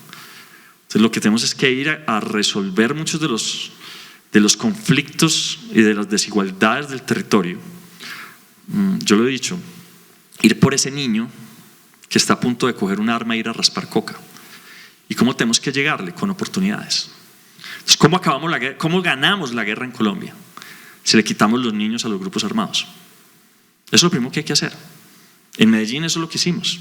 Entonces, lo que tenemos es que ir a resolver muchos de los conflictos y de las desigualdades del territorio. Yo lo he dicho, ir por ese niño que está a punto de coger un arma e ir a raspar coca. ¿Y cómo tenemos que llegarle? Con oportunidades. Entonces, ¿cómo acabamos la guerra? ¿Cómo ganamos la guerra en Colombia? Si le quitamos los niños a los grupos armados. Eso es lo primero que hay que hacer. En Medellín eso es lo que hicimos.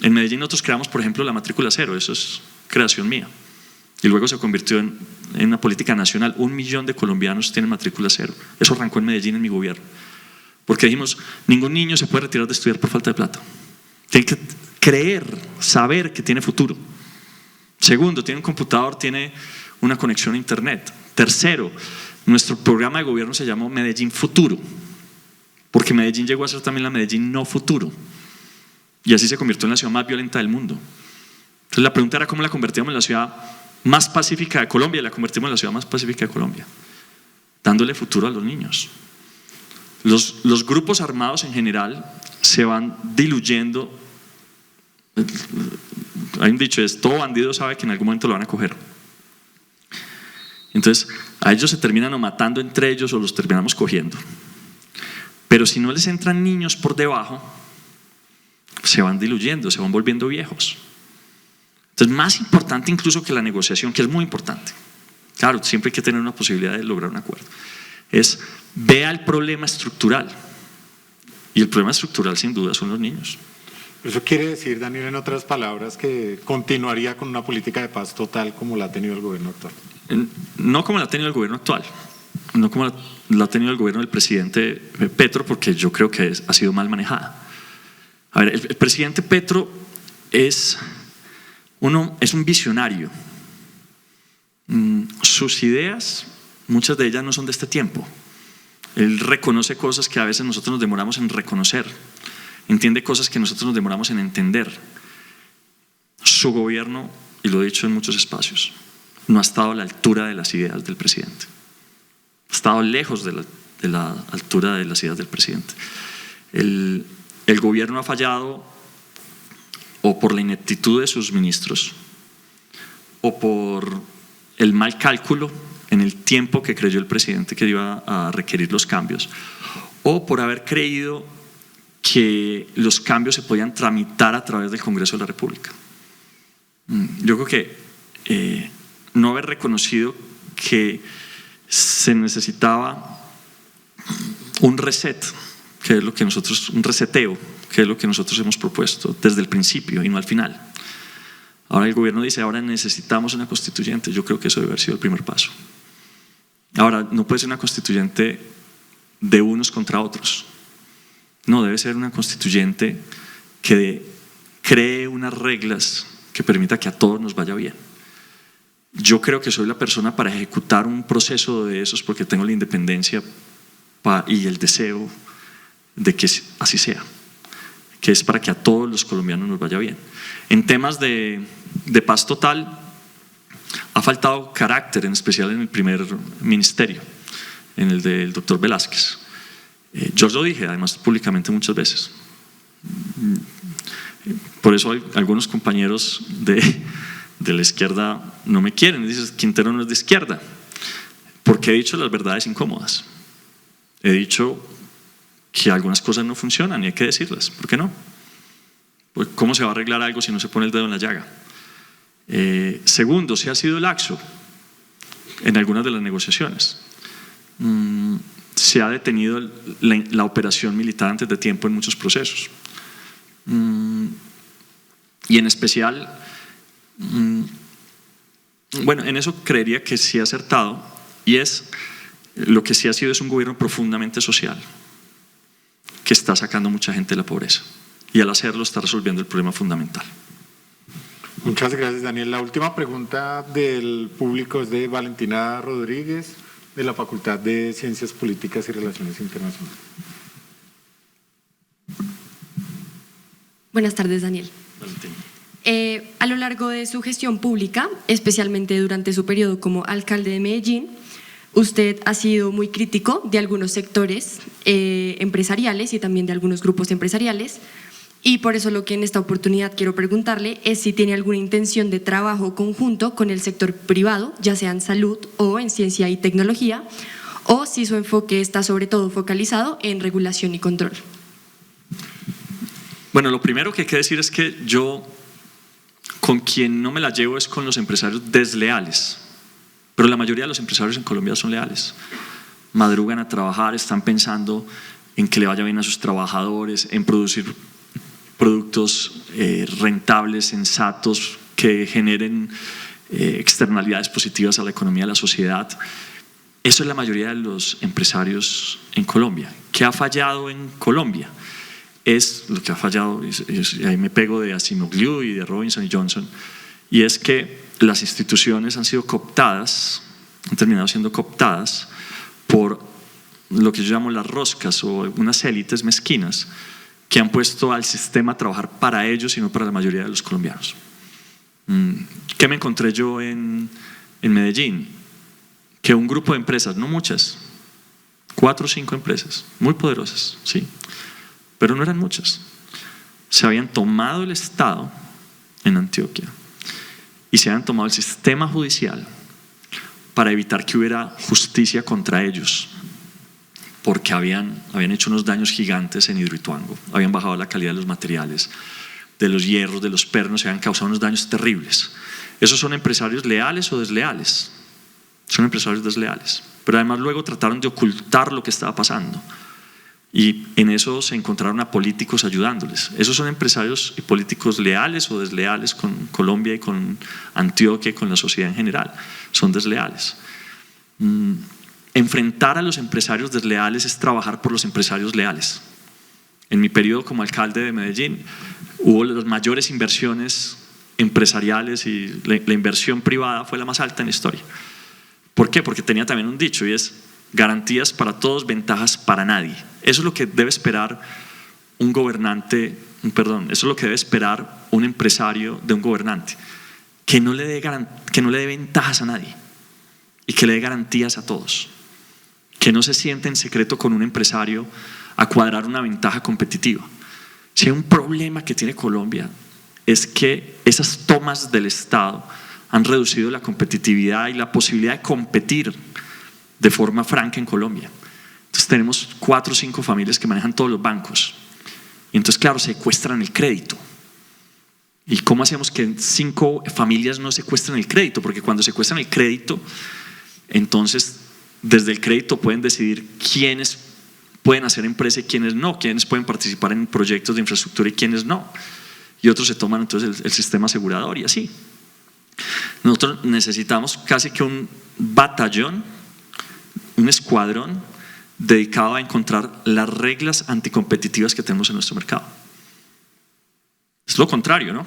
En Medellín nosotros creamos, por ejemplo, la matrícula cero. Eso es creación mía. Y luego se convirtió en una política nacional. 1 millón de colombianos tienen matrícula cero. Eso arrancó en Medellín en mi gobierno. Porque dijimos, ningún niño se puede retirar de estudiar por falta de plata. Tiene que creer, saber que tiene futuro. Segundo, tiene un computador, tiene una conexión a internet. Tercero, nuestro programa de gobierno se llamó Medellín Futuro, porque Medellín llegó a ser también la Medellín no futuro. Y así se convirtió en la ciudad más violenta del mundo. Entonces la pregunta era cómo la convertíamos en la ciudad más pacífica de Colombia, y la convertimos en la ciudad más pacífica de Colombia, dándole futuro a los niños. Los grupos armados en general se van diluyendo. Hay un dicho, es todo bandido sabe que en algún momento lo van a coger. Entonces a ellos se terminan o matando entre ellos o los terminamos cogiendo. Pero si no les entran niños por debajo, se van diluyendo, se van volviendo viejos. Entonces, más importante incluso que la negociación, que es muy importante, claro, siempre hay que tener una posibilidad de lograr un acuerdo, es vea el problema estructural. Y el problema estructural sin duda son los niños. Eso quiere decir, Daniel, en otras palabras, que continuaría con una política de paz total como la ha tenido el gobierno actual. No como la ha tenido el gobierno actual, no como la ha tenido el gobierno del presidente Petro, porque yo creo que ha sido mal manejada. A ver, el presidente Petro es un visionario. Sus ideas, muchas de ellas no son de este tiempo. Él reconoce cosas que a veces nosotros nos demoramos en reconocer, entiende cosas que nosotros nos demoramos en entender. Su gobierno, y lo he dicho en muchos espacios, no ha estado a la altura de las ideas del presidente. Ha estado lejos de la altura de las ideas del presidente. El gobierno ha fallado o por la ineptitud de sus ministros o por el mal cálculo en el tiempo que creyó el presidente que iba a requerir los cambios, o por haber creído que los cambios se podían tramitar a través del Congreso de la República. Yo creo que no haber reconocido que se necesitaba un reset, que es lo que nosotros, un reseteo, que es lo que nosotros hemos propuesto desde el principio y no al final. Ahora el gobierno dice, ahora necesitamos una constituyente. Yo creo que eso debe haber sido el primer paso. Ahora, no puede ser una constituyente de unos contra otros. No, debe ser una constituyente que cree unas reglas que permita que a todos nos vaya bien. Yo creo que soy la persona para ejecutar un proceso de esos porque tengo la independencia y el deseo de que así sea, que es para que a todos los colombianos nos vaya bien. En temas de paz total, ha faltado carácter, en especial en el primer ministerio. en el del doctor Velázquez. Yo lo dije además públicamente muchas veces. Por eso algunos compañeros de la izquierda no me quieren. Dicen, Quintero no es de izquierda. Porque he dicho las verdades incómodas. He dicho que algunas cosas no funcionan y hay que decirlas. ¿Por qué no? Pues, ¿cómo se va a arreglar algo si no se pone el dedo en la llaga? Segundo, se ha sido laxo en algunas de las negociaciones. Se ha detenido la operación militar antes de tiempo en muchos procesos. Y en especial, bueno, en eso creería que sí ha acertado, y lo que sí ha sido es un gobierno profundamente social que está sacando mucha gente de la pobreza, y al hacerlo está resolviendo el problema fundamental. Muchas gracias, Daniel. La última pregunta del público es de Valentina Rodríguez, de la Facultad de Ciencias Políticas y Relaciones Internacionales. Buenas tardes, Daniel. Valentín. A lo largo de su gestión pública, especialmente durante su periodo como alcalde de Medellín, usted ha sido muy crítico de algunos sectores empresariales y también de algunos grupos empresariales, y por eso lo que en esta oportunidad quiero preguntarle es si tiene alguna intención de trabajo conjunto con el sector privado, ya sea en salud o en ciencia y tecnología, o si su enfoque está sobre todo focalizado en regulación y control. Bueno, lo primero que hay que decir es que yo con quien no me la llevo es con los empresarios desleales, pero la mayoría de los empresarios en Colombia son leales. Madrugan a trabajar, están pensando en que le vaya bien a sus trabajadores, en producir productos rentables, sensatos, que generen externalidades positivas a la economía, a la sociedad. Eso es la mayoría de los empresarios en Colombia. ¿Qué ha fallado en Colombia? Es lo que ha fallado, y ahí me pego de Acemoglu y de Robinson y Johnson, y es que las instituciones han sido cooptadas, han terminado siendo cooptadas por lo que yo llamo las roscas o unas élites mezquinas que han puesto al sistema a trabajar para ellos y no para la mayoría de los colombianos. ¿Qué me encontré yo en Medellín? Que un grupo de empresas, no muchas, 4 o 5 empresas, muy poderosas, sí, pero no eran muchas, se habían tomado el Estado en Antioquia y se habían tomado el sistema judicial para evitar que hubiera justicia contra ellos, porque habían hecho unos daños gigantes en Hidroituango, habían bajado la calidad de los materiales, de los hierros, de los pernos, se habían causado unos daños terribles. ¿Esos son empresarios leales o desleales? Son empresarios desleales, pero además luego trataron de ocultar lo que estaba pasando. Y en eso se encontraron a políticos ayudándoles. ¿Esos son empresarios y políticos leales o desleales con Colombia y con Antioquia y con la sociedad en general? Son desleales. Enfrentar a los empresarios desleales es trabajar por los empresarios leales. En mi periodo como alcalde de Medellín hubo las mayores inversiones empresariales y la inversión privada fue la más alta en la historia. ¿Por qué? Porque tenía también un dicho y es: garantías para todos, ventajas para nadie. Eso es lo que debe esperar un gobernante, eso es lo que debe esperar un empresario de un gobernante, que no le dé ventajas a nadie y que le dé garantías a todos, que no se siente en secreto con un empresario a cuadrar una ventaja competitiva. Si hay un problema que tiene Colombia es que esas tomas del Estado han reducido la competitividad y la posibilidad de competir de forma franca en Colombia. Entonces tenemos 4 o 5 familias que manejan todos los bancos y entonces claro, secuestran el crédito. ¿Y cómo hacemos que 5 familias no secuestren el crédito? Porque cuando secuestran el crédito, entonces desde el crédito pueden decidir quiénes pueden hacer empresa y quiénes no, quiénes pueden participar en proyectos de infraestructura y quiénes no, y otros se toman entonces el sistema asegurador y así. Nosotros necesitamos casi que un batallón, un escuadrón dedicado a encontrar las reglas anticompetitivas que tenemos en nuestro mercado. Es lo contrario, ¿no?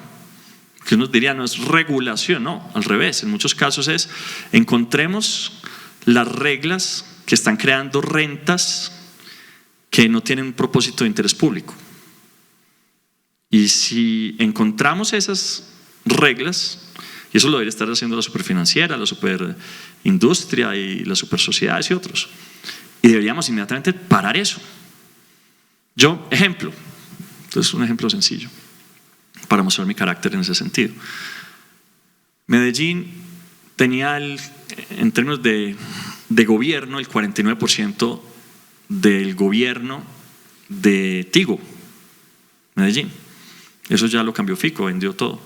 Que uno diría no es regulación, no, al revés, en muchos casos es encontremos las reglas que están creando rentas que no tienen un propósito de interés público. Y si encontramos esas reglas, y eso lo debería estar haciendo la superfinanciera, la superindustria y las supersociedades y otros, Y deberíamos inmediatamente parar eso. Yo, ejemplo, entonces un ejemplo sencillo para mostrar mi carácter en ese sentido. Medellín tenía, en términos de gobierno, el 49% del gobierno de Tigo, Medellín. Eso ya lo cambió Fico, vendió todo.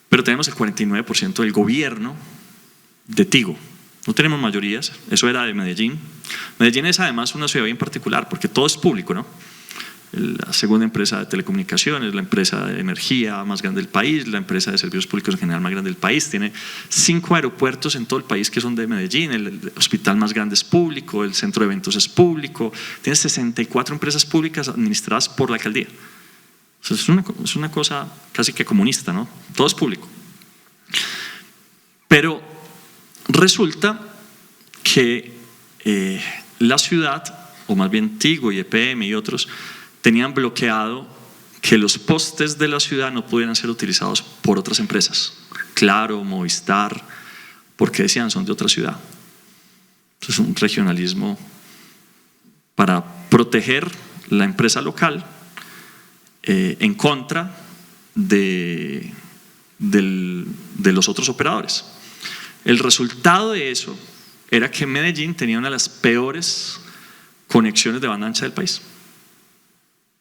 Pero tenemos el 49% del gobierno de Tigo. No tenemos mayorías, eso era de Medellín. Medellín es además una ciudad bien particular porque todo es público, ¿no? La segunda empresa de telecomunicaciones, la empresa de energía más grande del país, la empresa de servicios públicos en general más grande del país. Tiene 5 aeropuertos en todo el país que son de Medellín, el hospital más grande es público, el centro de eventos es público, tiene 64 empresas públicas administradas por la alcaldía. O sea, es una cosa casi que comunista, ¿no? Todo es público. Pero resulta que la ciudad, o más bien Tigo y EPM y otros, tenían bloqueado que los postes de la ciudad no pudieran ser utilizados por otras empresas. Claro, Movistar, porque decían son de otra ciudad. Entonces un regionalismo para proteger la empresa local en contra de los otros operadores. El resultado de eso era que Medellín tenía una de las peores conexiones de banda ancha del país.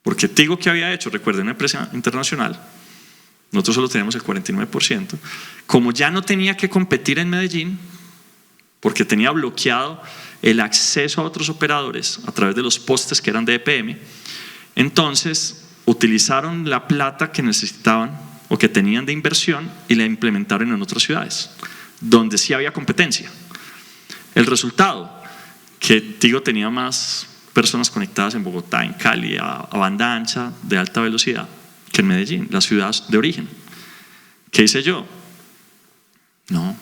Porque Tigo, ¿qué había hecho? Recuerden, una empresa internacional, nosotros solo teníamos el 49%, como ya no tenía que competir en Medellín, porque tenía bloqueado el acceso a otros operadores a través de los postes que eran de EPM, entonces utilizaron la plata que necesitaban o que tenían de inversión y la implementaron en otras ciudades, donde sí había competencia. El resultado, que Tigo tenía más personas conectadas en Bogotá, en Cali, a banda ancha de alta velocidad que en Medellín, la ciudad de origen. ¿Qué hice yo? No,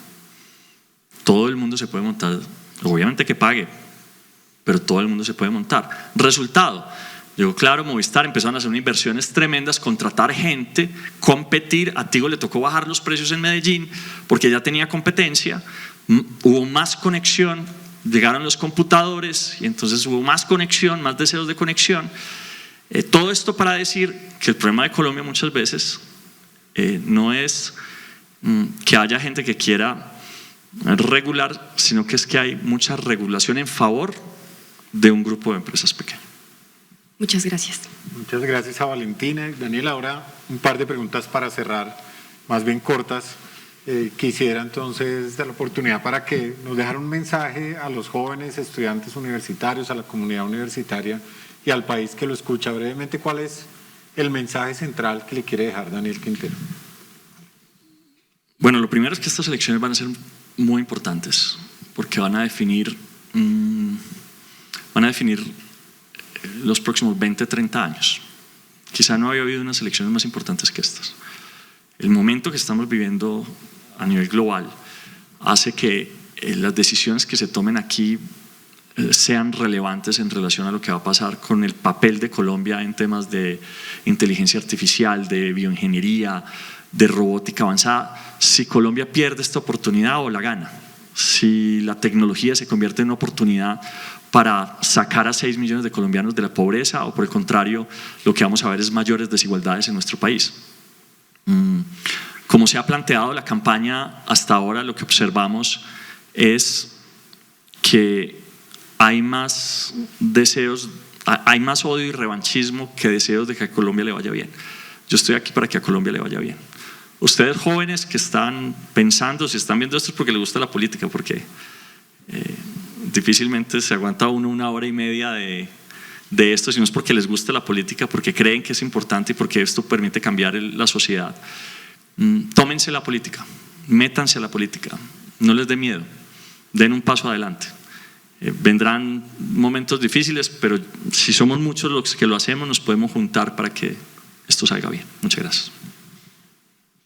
todo el mundo se puede montar, obviamente que pague, pero todo el mundo se puede montar. Resultado, llegó Claro, Movistar, empezaron a hacer unas inversiones tremendas, contratar gente, competir. A Tigo le tocó bajar los precios en Medellín porque ya tenía competencia, hubo más conexión, llegaron los computadores y entonces hubo más conexión, más deseos de conexión. Todo esto para decir que el problema de Colombia muchas veces no es que haya gente que quiera regular, sino que es que hay mucha regulación en favor de un grupo de empresas pequeñas. Muchas gracias. Muchas gracias a Valentina. Daniel, ahora un par de preguntas para cerrar, más bien cortas. Quisiera entonces dar la oportunidad para que nos dejara un mensaje a los jóvenes estudiantes universitarios, a la comunidad universitaria y al país que lo escucha brevemente. ¿Cuál es el mensaje central que le quiere dejar Daniel Quintero? Bueno, lo primero es que estas elecciones van a ser muy importantes porque van a definir los próximos 20, 30 años. Quizá no había habido unas elecciones más importantes que estas. El momento que estamos viviendo a nivel global hace que las decisiones que se tomen aquí sean relevantes en relación a lo que va a pasar con el papel de Colombia en temas de inteligencia artificial, de bioingeniería, de robótica avanzada. Si Colombia pierde esta oportunidad o la gana, si la tecnología se convierte en una oportunidad para sacar a 6 millones de colombianos de la pobreza o por el contrario, lo que vamos a ver es mayores desigualdades en nuestro país. Como se ha planteado la campaña hasta ahora, lo que observamos es que hay más deseos, hay más odio y revanchismo que deseos de que a Colombia le vaya bien. Yo estoy aquí para que a Colombia le vaya bien. Ustedes jóvenes que están pensando, si están viendo esto es porque les gusta la política, porque difícilmente se aguanta uno 1 hora y media de esto, sino es porque les gusta la política, porque creen que es importante y porque esto permite cambiar la sociedad. Tómense la política, métanse a la política, no les dé miedo, den un paso adelante. Vendrán momentos difíciles, pero si somos muchos los que lo hacemos, nos podemos juntar para que esto salga bien. Muchas gracias.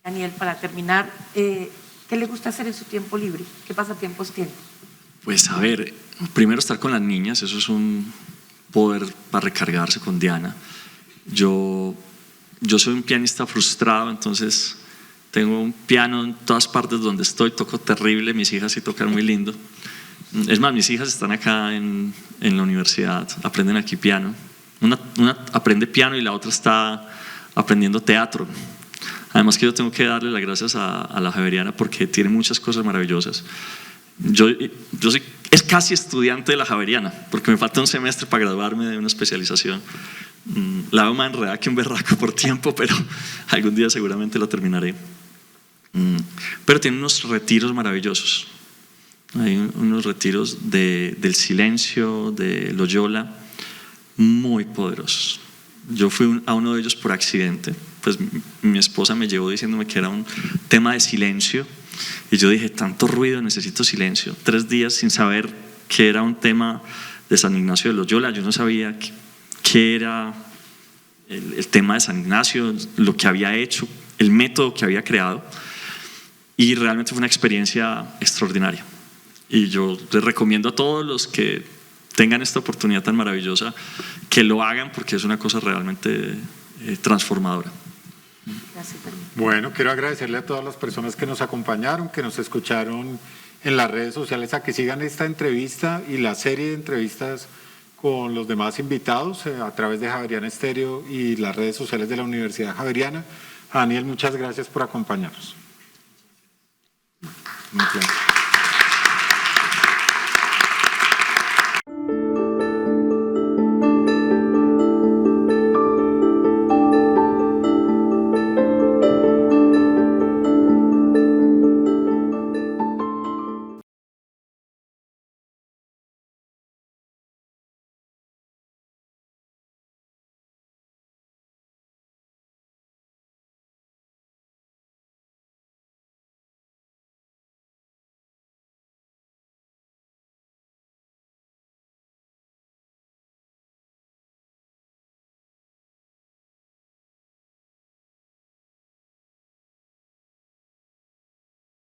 Daniel, para terminar, ¿qué le gusta hacer en su tiempo libre? ¿Qué pasatiempos tiene? Pues a ver, primero estar con las niñas, eso es un poder para recargarse con Diana. Yo soy un pianista frustrado, entonces tengo un piano en todas partes donde estoy, toco terrible, mis hijas sí tocan muy lindo. Es más, mis hijas están acá en la universidad, aprenden aquí piano. Una aprende piano y la otra está aprendiendo teatro. Además que yo tengo que darle las gracias a la Javeriana porque tiene muchas cosas maravillosas. Yo soy casi estudiante de la Javeriana porque me falta un semestre para graduarme de una especialización. La veo más enredada que un berraco por tiempo, pero algún día seguramente lo terminaré. Pero tiene unos retiros maravillosos. Hay unos retiros del silencio, de Loyola, muy poderosos. Yo fui a uno de ellos por accidente, pues mi esposa me llevó diciéndome que era un tema de silencio y yo dije, tanto ruido, necesito silencio. 3 días sin saber que era un tema de San Ignacio de Loyola, yo no sabía qué era el tema de San Ignacio, lo que había hecho, el método que había creado, y realmente fue una experiencia extraordinaria. Y yo les recomiendo a todos los que tengan esta oportunidad tan maravillosa que lo hagan porque es una cosa realmente transformadora. Gracias, Daniel. Bueno, quiero agradecerle a todas las personas que nos acompañaron, que nos escucharon en las redes sociales, a que sigan esta entrevista y la serie de entrevistas con los demás invitados a través de Javeriana Estéreo y las redes sociales de la Universidad Javeriana. Daniel, muchas gracias por acompañarnos. Muchas gracias.